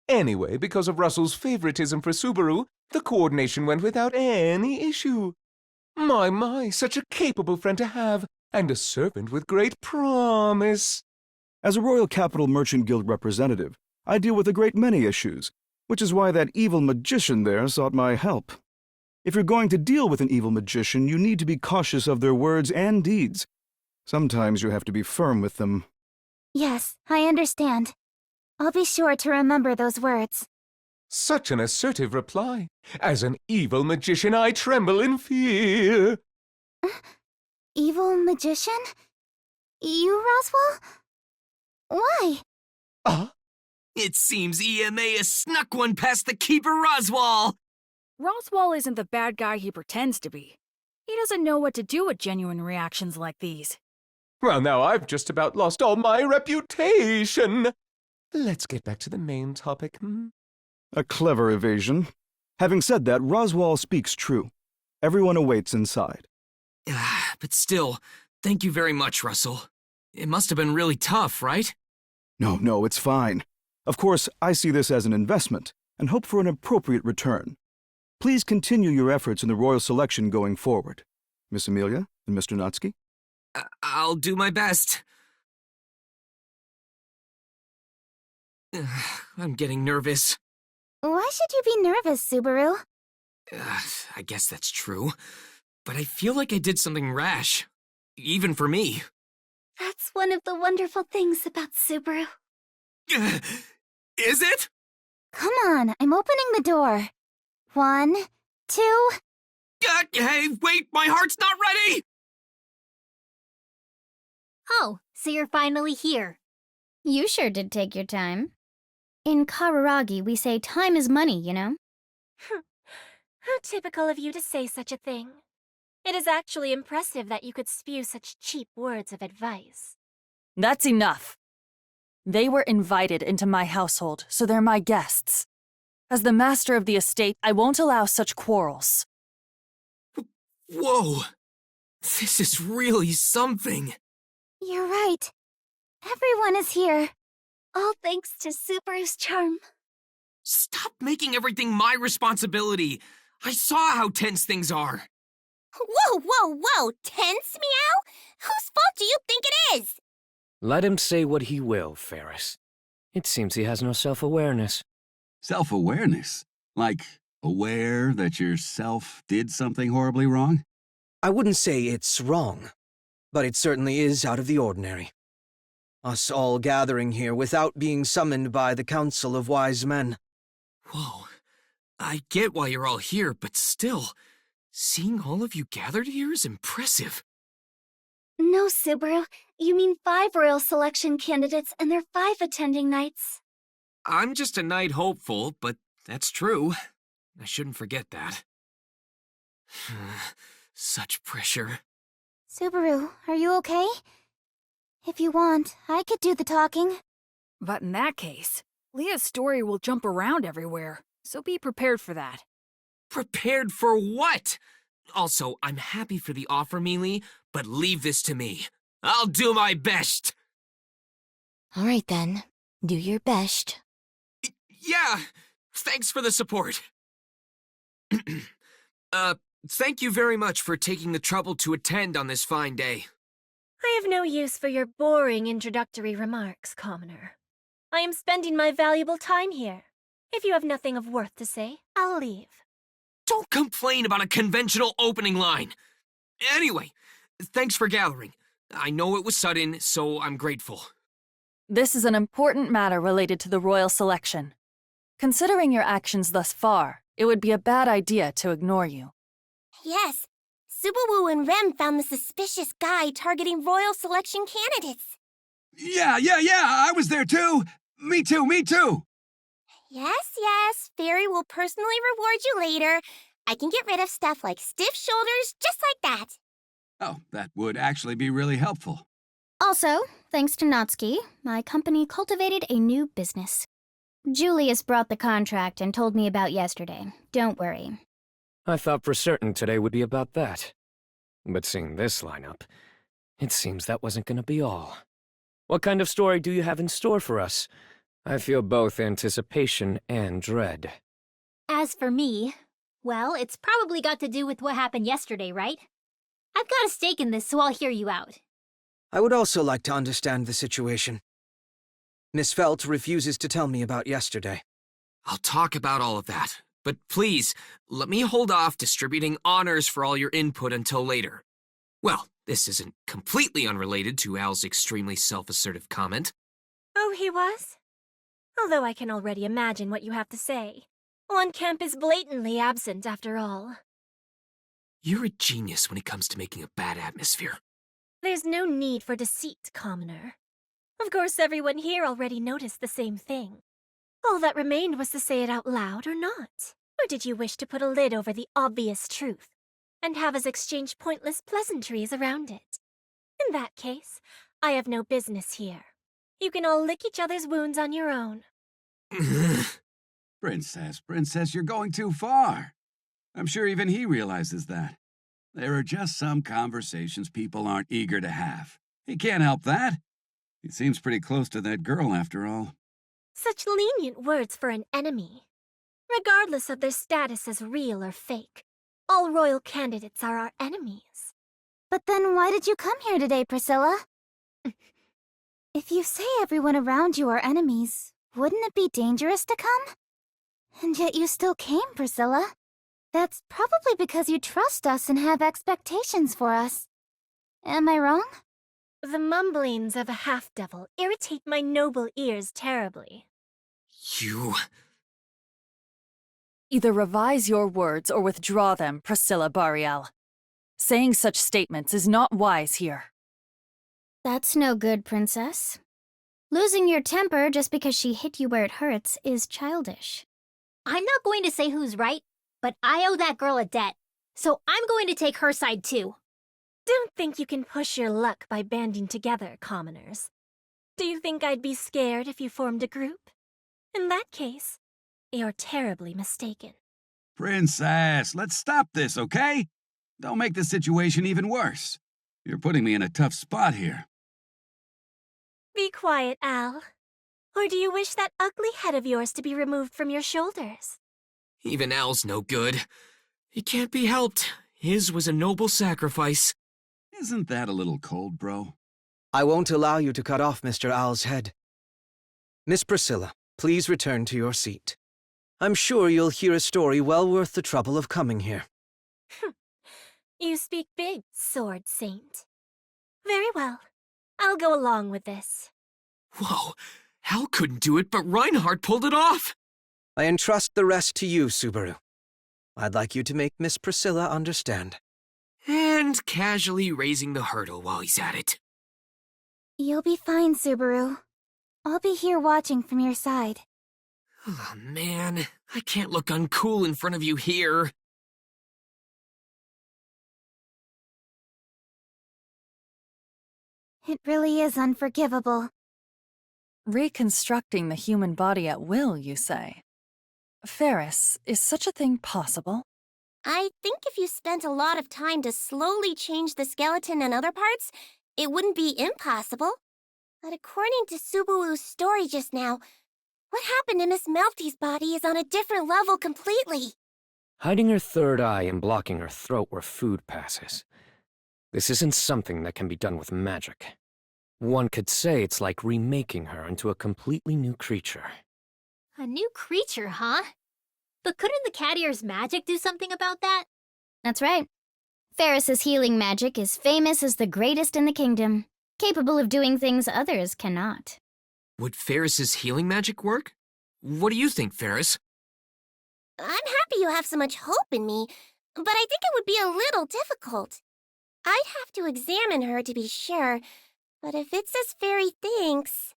Anyway, because of Russell's favoritism for Subaru, the coordination went without any issue. My, such a capable friend to have, and a servant with great promise. As a Royal Capital Merchant Guild representative, I deal with a great many issues, which is why that evil magician there sought my help. If you're going to deal with an evil magician, you need to be cautious of their words and deeds. Sometimes you have to be firm with them. Yes, I understand. I'll be sure to remember those words. Such an assertive reply. As an evil magician, I tremble in fear. Evil magician? You, Roswell? Why? It seems EMA has snuck one past the Keeper Roswell! Roswell isn't the bad guy he pretends to be. He doesn't know what to do with genuine reactions like these. Well, now I've just about lost all my reputation. Let's get back to the main topic. A clever evasion. Having said that, Roswell speaks true. Everyone awaits inside. But still, thank you very much, Russell. It must have been really tough, right? No, it's fine. Of course, I see this as an investment and hope for an appropriate return. Please continue your efforts in the royal selection going forward. Miss Amelia and Mr. Natsuki? I'll do my best. I'm getting nervous. Why should you be nervous, Subaru? I guess that's true. But I feel like I did something rash. Even for me. That's one of the wonderful things about Subaru. Is it? Come on, I'm opening the door. 1, 2... Hey, wait, my heart's not ready! Oh, so you're finally here. You sure did take your time. In Kararagi, we say time is money, you know? How typical of you to say such a thing. It is actually impressive that you could spew such cheap words of advice. That's enough. They were invited into my household, so they're my guests. As the master of the estate, I won't allow such quarrels. Whoa! This is really something. You're right. Everyone is here. All thanks to Subaru's charm. Stop making everything my responsibility. I saw how tense things are. Whoa! Tense, Meow? Whose fault do you think it is? Let him say what he will, Ferris. It seems he has no self-awareness. Self-awareness? Like, aware that yourself did something horribly wrong? I wouldn't say it's wrong, but it certainly is out of the ordinary. Us all gathering here without being summoned by the Council of Wise Men. Whoa. I get why you're all here, but still, seeing all of you gathered here is impressive. No, Subaru. You mean 5 royal selection candidates and their 5 attending knights. I'm just a knight hopeful, but that's true. I shouldn't forget that. Such pressure. Subaru, are you okay? If you want, I could do the talking. But in that case, Leah's story will jump around everywhere, so be prepared for that. Prepared for what? Also, I'm happy for the offer, Mealy, but leave this to me. I'll do my best! All right then, do your best. Yeah, thanks for the support. Thank you very much for taking the trouble to attend on this fine day. I have no use for your boring introductory remarks, Commoner. I am spending my valuable time here. If you have nothing of worth to say, I'll leave. Don't complain about a conventional opening line. Anyway, thanks for gathering. I know it was sudden, so I'm grateful. This is an important matter related to the royal selection. Considering your actions thus far, it would be a bad idea to ignore you. Yes, Subaru and Rem found the suspicious guy targeting royal selection candidates. Yeah, I was there too! Me too! Yes, Fairy will personally reward you later. I can get rid of stuff like stiff shoulders just like that. Oh, that would actually be really helpful. Also, thanks to Natsuki, my company cultivated a new business. Julius brought the contract and told me about yesterday. Don't worry. I thought for certain today would be about that. But seeing this lineup, it seems that wasn't going to be all. What kind of story do you have in store for us? I feel both anticipation and dread. As for me, well, it's probably got to do with what happened yesterday, right? I've got a stake in this, so I'll hear you out. I would also like to understand the situation. Miss Felt refuses to tell me about yesterday. I'll talk about all of that, but please, let me hold off distributing honors for all your input until later. Well, this isn't completely unrelated to Al's extremely self-assertive comment. Oh, he was? Although I can already imagine what you have to say. On Camp is blatantly absent, after all. You're a genius when it comes to making a bad atmosphere. There's no need for deceit, Commoner. Of course, everyone here already noticed the same thing. All that remained was to say it out loud or not. Or did you wish to put a lid over the obvious truth and have us exchange pointless pleasantries around it? In that case, I have no business here. You can all lick each other's wounds on your own. Princess, you're going too far. I'm sure even he realizes that. There are just some conversations people aren't eager to have. He can't help that. He seems pretty close to that girl, after all. Such lenient words for an enemy. Regardless of their status as real or fake, all royal candidates are our enemies. But then why did you come here today, Priscilla? If you say everyone around you are enemies, wouldn't it be dangerous to come? And yet you still came, Priscilla. That's probably because you trust us and have expectations for us. Am I wrong? The mumblings of a half-devil irritate my noble ears terribly. You... Either revise your words or withdraw them, Priscilla Bariel. Saying such statements is not wise here. That's no good, Princess. Losing your temper just because she hit you where it hurts is childish. I'm not going to say who's right, but I owe that girl a debt, so I'm going to take her side too. Don't think you can push your luck by banding together, commoners. Do you think I'd be scared if you formed a group? In that case, you're terribly mistaken. Princess, let's stop this, okay? Don't make the situation even worse. You're putting me in a tough spot here. Be quiet, Al. Or do you wish that ugly head of yours to be removed from your shoulders? Even Al's no good. It can't be helped. His was a noble sacrifice. Isn't that a little cold, bro? I won't allow you to cut off Mr. Al's head. Miss Priscilla, please return to your seat. I'm sure you'll hear a story well worth the trouble of coming here. You speak big, Sword Saint. Very well. I'll go along with this. Whoa, Al couldn't do it, but Reinhardt pulled it off! I entrust the rest to you, Subaru. I'd like you to make Miss Priscilla understand. And casually raising the hurdle while he's at it. You'll be fine, Subaru. I'll be here watching from your side. Oh, man, I can't look uncool in front of you here. It really is unforgivable. Reconstructing the human body at will, you say? Ferris, is such a thing possible? I think if you spent a lot of time to slowly change the skeleton and other parts, it wouldn't be impossible. But according to Subaru's story just now, what happened to Miss Melty's body is on a different level completely. Hiding her third eye and blocking her throat where food passes. This isn't something that can be done with magic. One could say it's like remaking her into a completely new creature. A new creature, huh? But couldn't the cat ear's magic do something about that? That's right. Ferris's healing magic is famous as the greatest in the kingdom, capable of doing things others cannot. Would Ferris's healing magic work? What do you think, Ferris? I'm happy you have so much hope in me, but I think it would be a little difficult. I'd have to examine her to be sure, but if it's as Fairy thinks...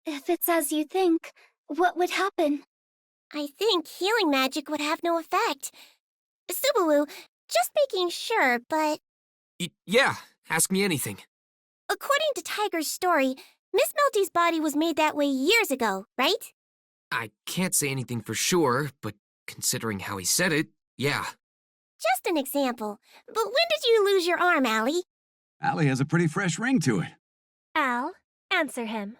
If it's as you think, what would happen? I think healing magic would have no effect. Subaru, just making sure, but... Yeah, ask me anything. According to Tiger's story, Miss Melty's body was made that way years ago, right? I can't say anything for sure, but considering how he said it, yeah. Just an example. But when did you lose your arm, Allie? Allie has a pretty fresh ring to it. Al, answer him.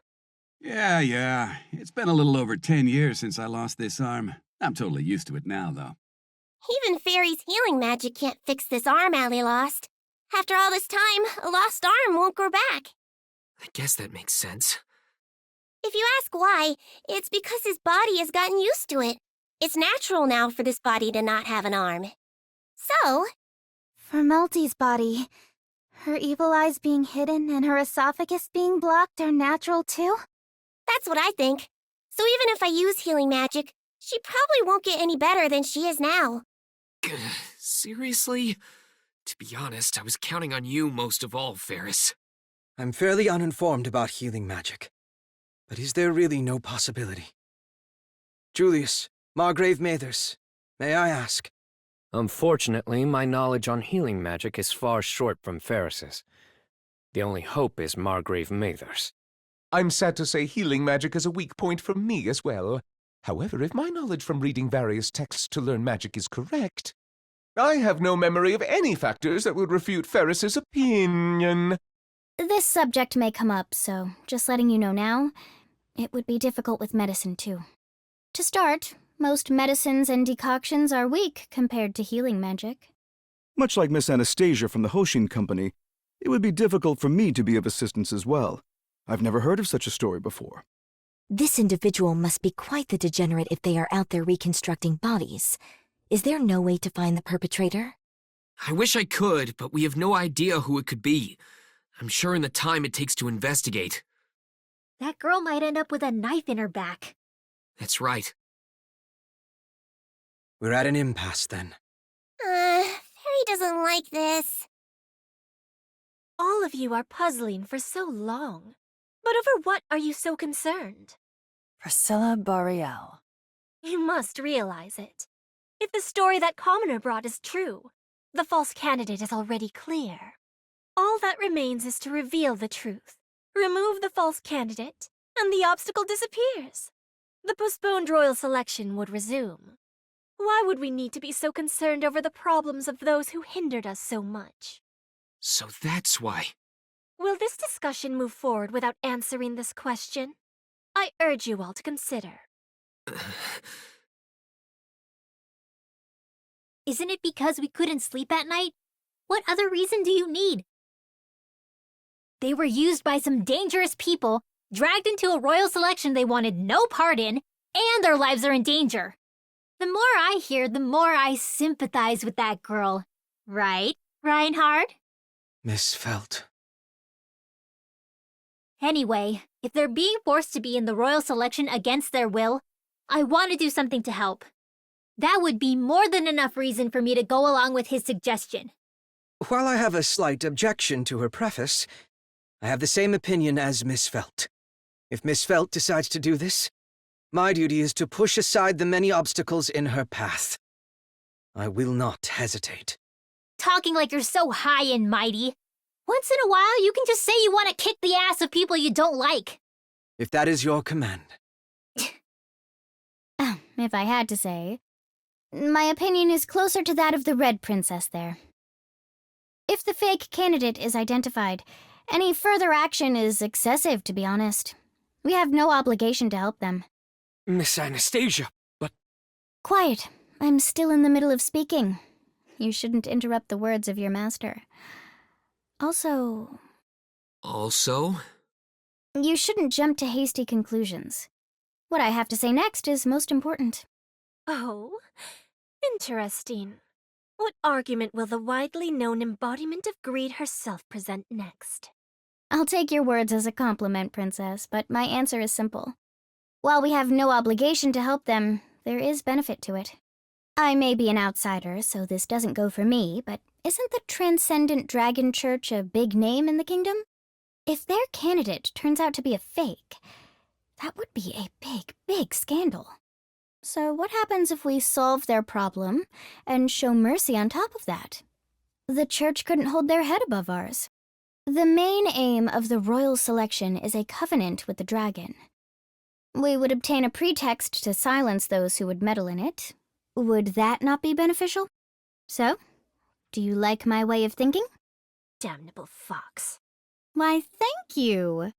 Yeah. It's been a little over 10 years since I lost this arm. I'm totally used to it now, though. Even Fairy's healing magic can't fix this arm Allie lost. After all this time, a lost arm won't grow back. I guess that makes sense. If you ask why, it's because his body has gotten used to it. It's natural now for this body to not have an arm. So... For Melty's body, her evil eyes being hidden and her esophagus being blocked are natural too? That's what I think. So even if I use healing magic, she probably won't get any better than she is now. Seriously? To be honest, I was counting on you most of all, Ferris. I'm fairly uninformed about healing magic. But is there really no possibility? Julius, Margrave Mathers, may I ask? Unfortunately, my knowledge on healing magic is far short from Ferris's. The only hope is Margrave Mathers. I'm sad to say healing magic is a weak point for me as well. However, if my knowledge from reading various texts to learn magic is correct, I have no memory of any factors that would refute Ferris's opinion. This subject may come up, so just letting you know now, it would be difficult with medicine too. To start, most medicines and decoctions are weak compared to healing magic. Much like Miss Anastasia from the Hoshin Company, it would be difficult for me to be of assistance as well. I've never heard of such a story before. This individual must be quite the degenerate if they are out there reconstructing bodies. Is there no way to find the perpetrator? I wish I could, but we have no idea who it could be. I'm sure in the time it takes to investigate. That girl might end up with a knife in her back. That's right. We're at an impasse then. Fairy doesn't like this. All of you are puzzling for so long. But over what are you so concerned? Priscilla Boreal. You must realize it. If the story that Commoner brought is true, the false candidate is already clear. All that remains is to reveal the truth, remove the false candidate, and the obstacle disappears. The postponed royal selection would resume. Why would we need to be so concerned over the problems of those who hindered us so much? So that's why. Will this discussion move forward without answering this question? I urge you all to consider. Isn't it because we couldn't sleep at night? What other reason do you need? They were used by some dangerous people, dragged into a royal selection they wanted no part in, and their lives are in danger. The more I hear, the more I sympathize with that girl. Right, Reinhard? Miss Felt. Anyway, if they're being forced to be in the royal selection against their will, I want to do something to help. That would be more than enough reason for me to go along with his suggestion. While I have a slight objection to her preface, I have the same opinion as Miss Felt. If Miss Felt decides to do this, my duty is to push aside the many obstacles in her path. I will not hesitate. Talking like you're so high and mighty. Once in a while, you can just say you want to kick the ass of people you don't like. If that is your command. If I had to say, my opinion is closer to that of the Red Princess there. If the fake candidate is identified, any further action is excessive, to be honest. We have no obligation to help them. Miss Anastasia, but... Quiet. I'm still in the middle of speaking. You shouldn't interrupt the words of your master. Also, you shouldn't jump to hasty conclusions. What I have to say next is most important. Oh, interesting. What argument will the widely known embodiment of greed herself present next? I'll take your words as a compliment, Princess, but my answer is simple. While we have no obligation to help them, there is benefit to it. I may be an outsider, so this doesn't go for me, but isn't the Transcendent Dragon Church a big name in the kingdom? If their candidate turns out to be a fake, that would be a big, big scandal. So what happens if we solve their problem and show mercy on top of that? The church couldn't hold their head above ours. The main aim of the royal selection is a covenant with the dragon. We would obtain a pretext to silence those who would meddle in it. Would that not be beneficial? So, do you like my way of thinking? Damnable fox. Why, thank you.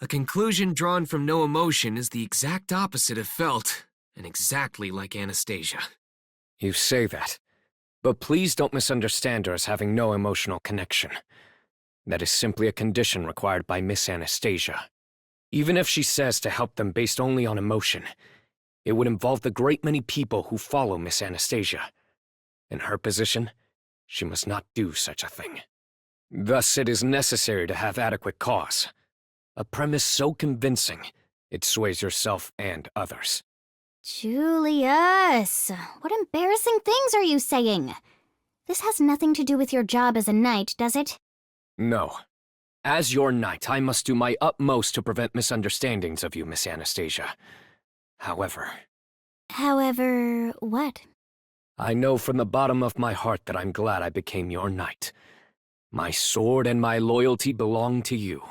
A conclusion drawn from no emotion is the exact opposite of Felt, and exactly like Anastasia. You say that, but please don't misunderstand her as having no emotional connection. That is simply a condition required by Miss Anastasia. Even if she says to help them based only on emotion, it would involve the great many people who follow Miss Anastasia. In her position, she must not do such a thing. Thus, it is necessary to have adequate cause. A premise so convincing, it sways yourself and others. Julius, what embarrassing things are you saying? This has nothing to do with your job as a knight, does it? No. As your knight, I must do my utmost to prevent misunderstandings of you, Miss Anastasia. However, what? I know from the bottom of my heart that I'm glad I became your knight. My sword and my loyalty belong to you.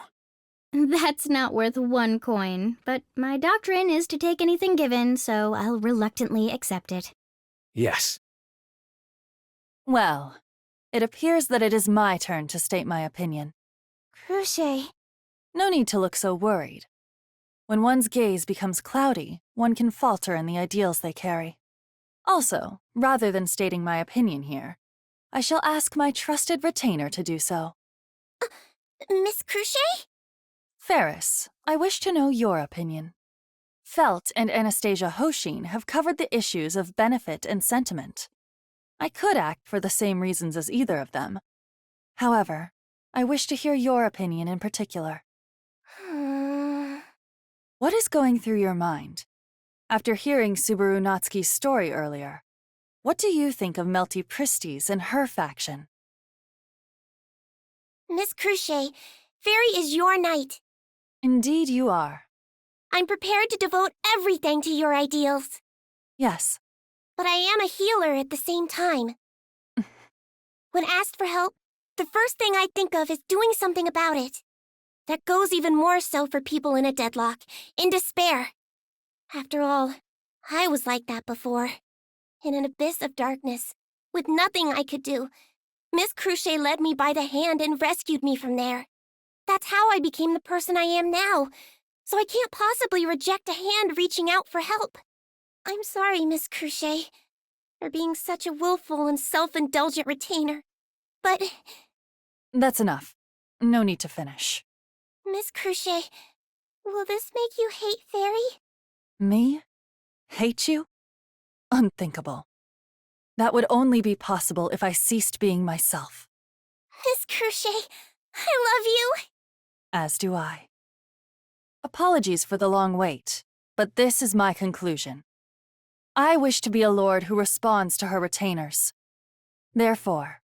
That's not worth one coin, but my doctrine is to take anything given, so I'll reluctantly accept it. Yes, Well, it appears that it is my turn to state my opinion. Cruche. No need to look so worried. When one's gaze becomes cloudy, one can falter in the ideals they carry. Also, rather than stating my opinion here, I shall ask my trusted retainer to do so. Miss Cruche? Ferris, I wish to know your opinion. Felt and Anastasia Hoshin have covered the issues of benefit and sentiment. I could act for the same reasons as either of them. However, I wish to hear your opinion in particular. What is going through your mind? After hearing Subaru Natsuki's story earlier, what do you think of Melty Pristis and her faction? Miss Cruche, Fairy is your knight. Indeed you are. I'm prepared to devote everything to your ideals. Yes. But I am a healer at the same time. When asked for help, the first thing I think of is doing something about it. That goes even more so for people in a deadlock, in despair. After all, I was like that before. In an abyss of darkness, with nothing I could do, Miss Cruche led me by the hand and rescued me from there. That's how I became the person I am now, so I can't possibly reject a hand reaching out for help. I'm sorry, Miss Cruche, for being such a willful and self-indulgent retainer, but... That's enough. No need to finish. Miss Cruche, will this make you hate Fairy? Me? Hate you? Unthinkable. That would only be possible if I ceased being myself. Miss Cruche, I love you! As do I. Apologies for the long wait, but this is my conclusion. I wish to be a lord who responds to her retainers. Therefore,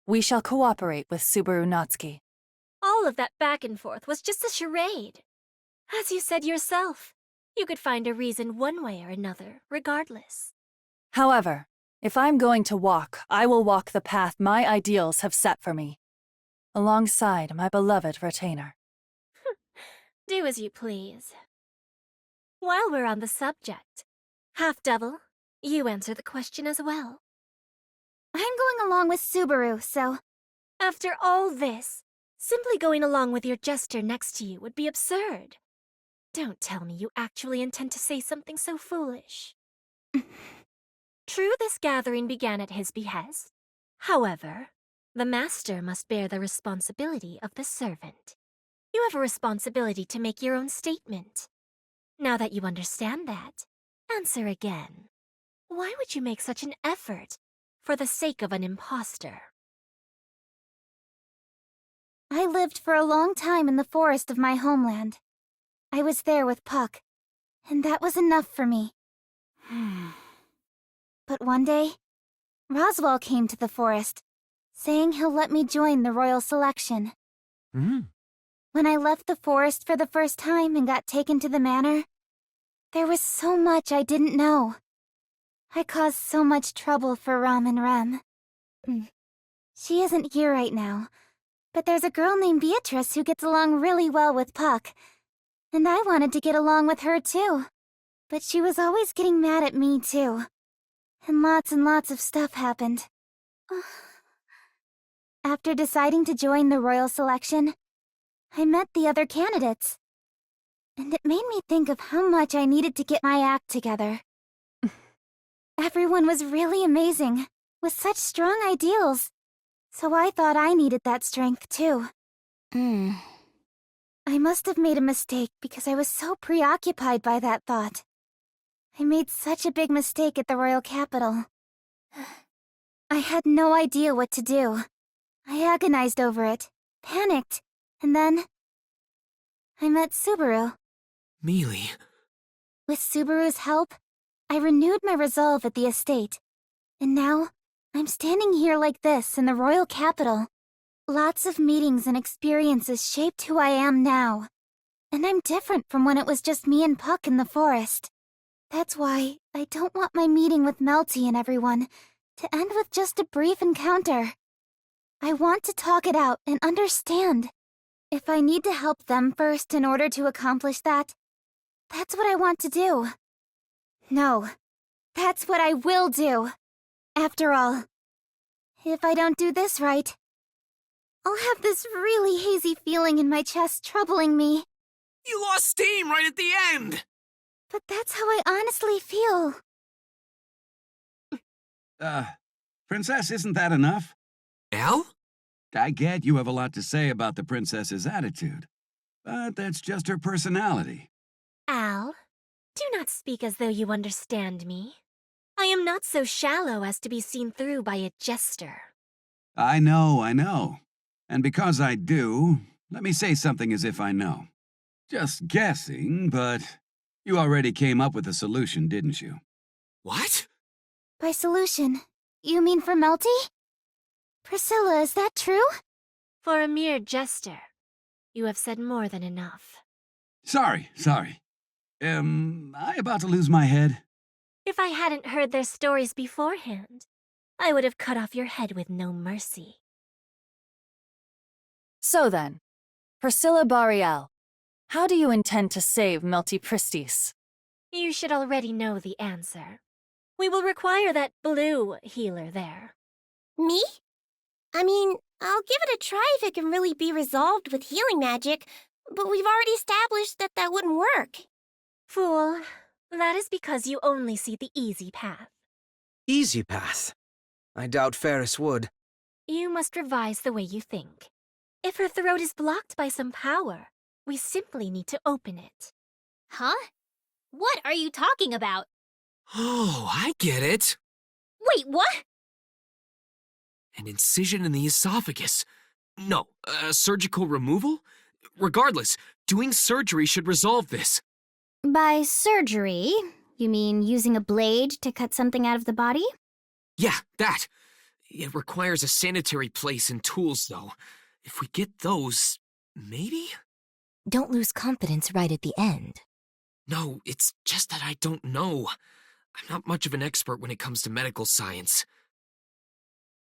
we shall cooperate with Subaru Natsuki. All of that back and forth was just a charade. As you said yourself, you could find a reason one way or another, regardless. However, if I'm going to walk, I will walk the path my ideals have set for me, alongside my beloved retainer. Do as you please. While we're on the subject, Half-Devil, you answer the question as well. I'm going along with Subaru, so... After all this, simply going along with your jester next to you would be absurd. Don't tell me you actually intend to say something so foolish. True, this gathering began at his behest. However, the master must bear the responsibility of the servant. You have a responsibility to make your own statement. Now that you understand that, answer again. Why would you make such an effort for the sake of an imposter? I lived for a long time in the forest of my homeland. I was there with Puck, and that was enough for me. But one day, Roswell came to the forest, saying he'll let me join the royal selection. When I left the forest for the first time and got taken to the manor, there was so much I didn't know. I caused so much trouble for Ram and Rem. She isn't here right now, but there's a girl named Beatrice who gets along really well with Puck, and I wanted to get along with her too. But she was always getting mad at me too, and lots of stuff happened. After deciding to join the royal selection, I met the other candidates, and it made me think of how much I needed to get my act together. Everyone was really amazing, with such strong ideals, so I thought I needed that strength too. I must have made a mistake because I was so preoccupied by that thought. I made such a big mistake at the royal capital. I had no idea what to do. I agonized over it, panicked, and then... I met Subaru. Mealy. With Subaru's help, I renewed my resolve at the estate. And now, I'm standing here like this in the royal capital. Lots of meetings and experiences shaped who I am now. And I'm different from when it was just me and Puck in the forest. That's why I don't want my meeting with Melty and everyone to end with just a brief encounter. I want to talk it out and understand. If I need to help them first in order to accomplish that, that's what I want to do. No, that's what I will do. After all, If I don't do this right, I'll have this really hazy feeling in my chest troubling me. You lost steam right at the end! But that's how I honestly feel. Princess, isn't that enough? Al? I get you have a lot to say about the princess's attitude, but that's just her personality. Al, do not speak as though you understand me. I am not so shallow as to be seen through by a jester. I know. And because I do, let me say something as if I know. Just guessing, but you already came up with a solution, didn't you? What? By solution, you mean for Melty? Priscilla, is that true? For a mere jester, you have said more than enough. Sorry. Am I about to lose my head? If I hadn't heard their stories beforehand, I would have cut off your head with no mercy. So then, Priscilla Boreal, how do you intend to save Melty Pristis? You should already know the answer. We will require that blue healer there. Me? I mean, I'll give it a try if it can really be resolved with healing magic, but we've already established that that wouldn't work. Fool, that is because you only see the easy path. Easy path. I doubt Ferris would. You must revise the way you think. If her throat is blocked by some power, we simply need to open it. Huh? What are you talking about? Oh, I get it. Wait, what? An incision in the esophagus. No, surgical removal? Regardless, doing surgery should resolve this. By surgery, you mean using a blade to cut something out of the body? Yeah, that. It requires a sanitary place and tools, though. If we get those, maybe? Don't lose confidence right at the end. No, it's just that I don't know. I'm not much of an expert when it comes to medical science.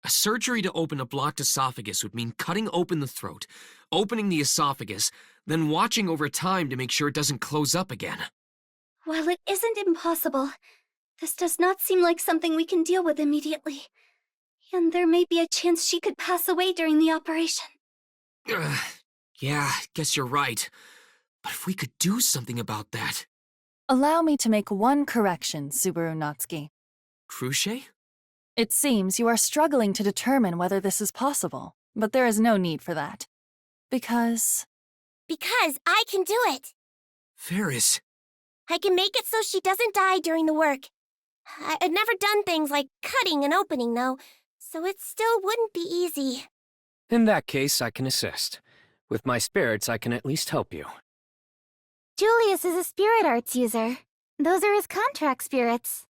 A surgery to open a blocked esophagus would mean cutting open the throat, opening the esophagus, then watching over time to make sure it doesn't close up again. While it isn't impossible, this does not seem like something we can deal with immediately. And there may be a chance she could pass away during the operation. Yeah, guess you're right. But if we could do something about that... Allow me to make one correction, Subaru Natsuki. Crochet? It seems you are struggling to determine whether this is possible, but there is no need for that. Because I can do it. Ferris. I can make it so she doesn't die during the work. I've never done things like cutting and opening, though, so it still wouldn't be easy. In that case, I can assist. With my spirits, I can at least help you. Julius is a spirit arts user. Those are his contract spirits.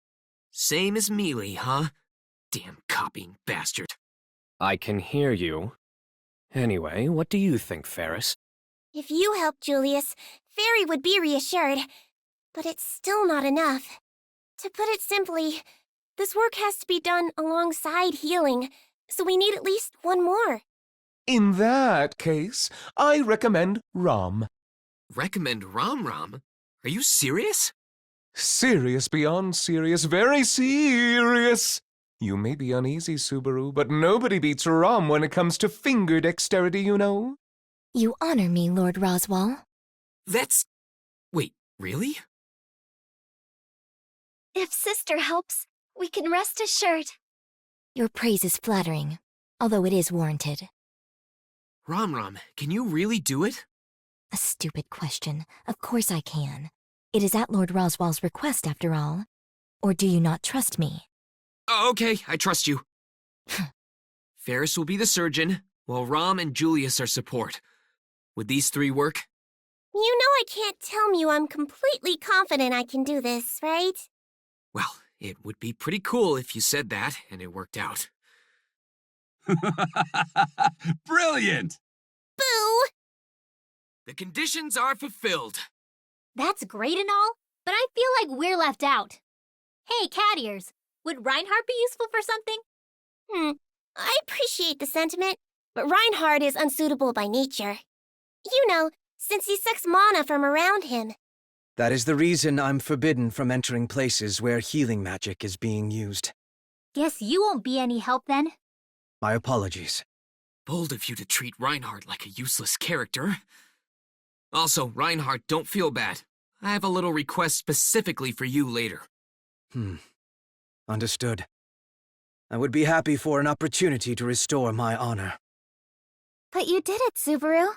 Same as Mealy, huh? Damn copying bastard. I can hear you. Anyway, what do you think, Ferris? If you help Julius, Fairy would be reassured. But it's still not enough. To put it simply, this work has to be done alongside healing, so we need at least one more. In that case, I recommend Rom. Recommend Rom Rom? Are you serious? Serious beyond serious, very serious. You may be uneasy, Subaru, but nobody beats Rom when it comes to finger dexterity, you know. You honor me, Lord Roswell. That's... Wait, really? If Sister helps, we can rest assured. Your praise is flattering, although it is warranted. Rom Rom, can you really do it? A stupid question. Of course I can. It is at Lord Roswell's request, after all. Or do you not trust me? Okay, I trust you. Ferris will be the surgeon, while Rom and Julius are support. Would these three work? You know I can't tell you I'm completely confident I can do this, right? Well, it would be pretty cool if you said that and it worked out. Brilliant! Boo! The conditions are fulfilled. That's great and all, but I feel like we're left out. Hey, cat ears, would Reinhardt be useful for something? I appreciate the sentiment, but Reinhardt is unsuitable by nature. You know, since he sucks mana from around him. That is the reason I'm forbidden from entering places where healing magic is being used. Guess you won't be any help then. My apologies. Bold of you to treat Reinhardt like a useless character. Also, Reinhardt, don't feel bad. I have a little request specifically for you later. Understood. I would be happy for an opportunity to restore my honor. But you did it, Subaru.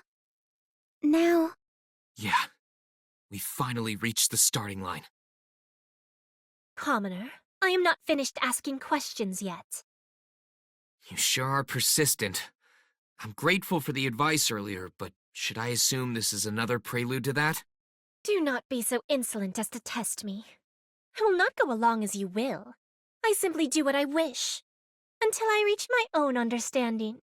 Now... Yeah. We finally reached the starting line. Commoner, I am not finished asking questions yet. You sure are persistent. I'm grateful for the advice earlier, but should I assume this is another prelude to that? Do not be so insolent as to test me. I will not go along as you will. I simply do what I wish, until I reach my own understanding.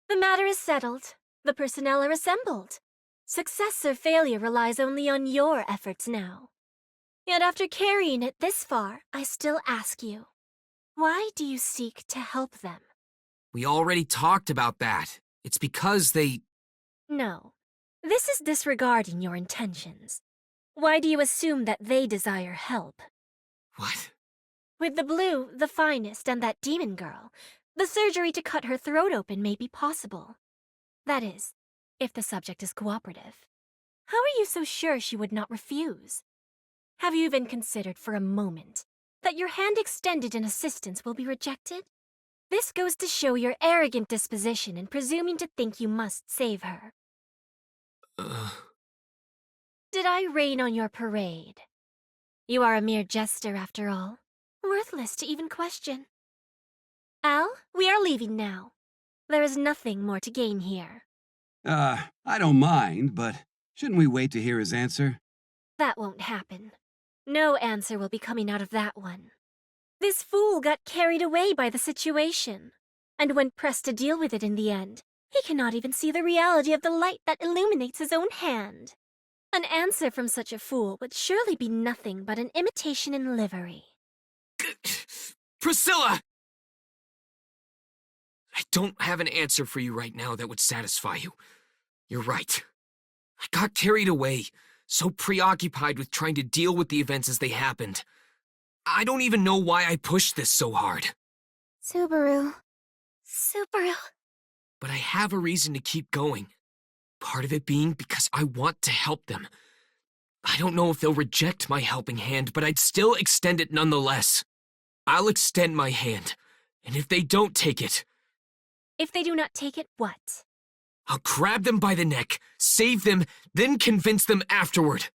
The matter is settled. The personnel are assembled. Success or failure relies only on your efforts now. Yet after carrying it this far, I still ask you, why do you seek to help them? We already talked about that. It's because they... No, this is disregarding your intentions. Why do you assume that they desire help? What? With the blue, the finest, and that demon girl, the surgery to cut her throat open may be possible. That is, if the subject is cooperative. How are you so sure she would not refuse? Have you even considered for a moment that your hand extended in assistance will be rejected? This goes to show your arrogant disposition in presuming to think you must save her. Did I rain on your parade? You are a mere jester after all, worthless to even question. Al, we are leaving now. There is nothing more to gain here. I don't mind, but shouldn't we wait to hear his answer? That won't happen. No answer will be coming out of that one. This fool got carried away by the situation, and when pressed to deal with it in the end, he cannot even see the reality of the light that illuminates his own hand. An answer from such a fool would surely be nothing but an imitation in livery. Priscilla! I don't have an answer for you right now that would satisfy you. You're right. I got carried away, so preoccupied with trying to deal with the events as they happened. I don't even know why I pushed this so hard. Subaru. But I have a reason to keep going. Part of it being because I want to help them. I don't know if they'll reject my helping hand, but I'd still extend it nonetheless. I'll extend my hand, and if they don't take it... If they do not take it, what? I'll grab them by the neck, save them, then convince them afterward.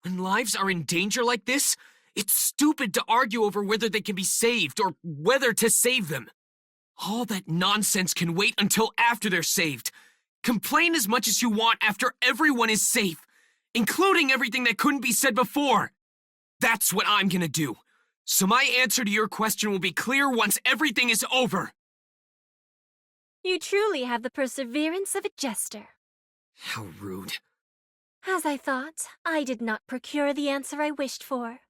When lives are in danger like this, it's stupid to argue over whether they can be saved or whether to save them. All that nonsense can wait until after they're saved. Complain as much as you want after everyone is safe, including everything that couldn't be said before. That's what I'm gonna do. So my answer to your question will be clear once everything is over. You truly have the perseverance of a jester. How rude. As I thought, I did not procure the answer I wished for.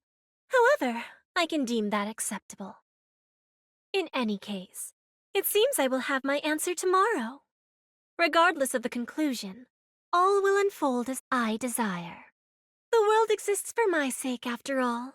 However, I can deem that acceptable. In any case, it seems I will have my answer tomorrow. Regardless of the conclusion, all will unfold as I desire. The world exists for my sake, after all,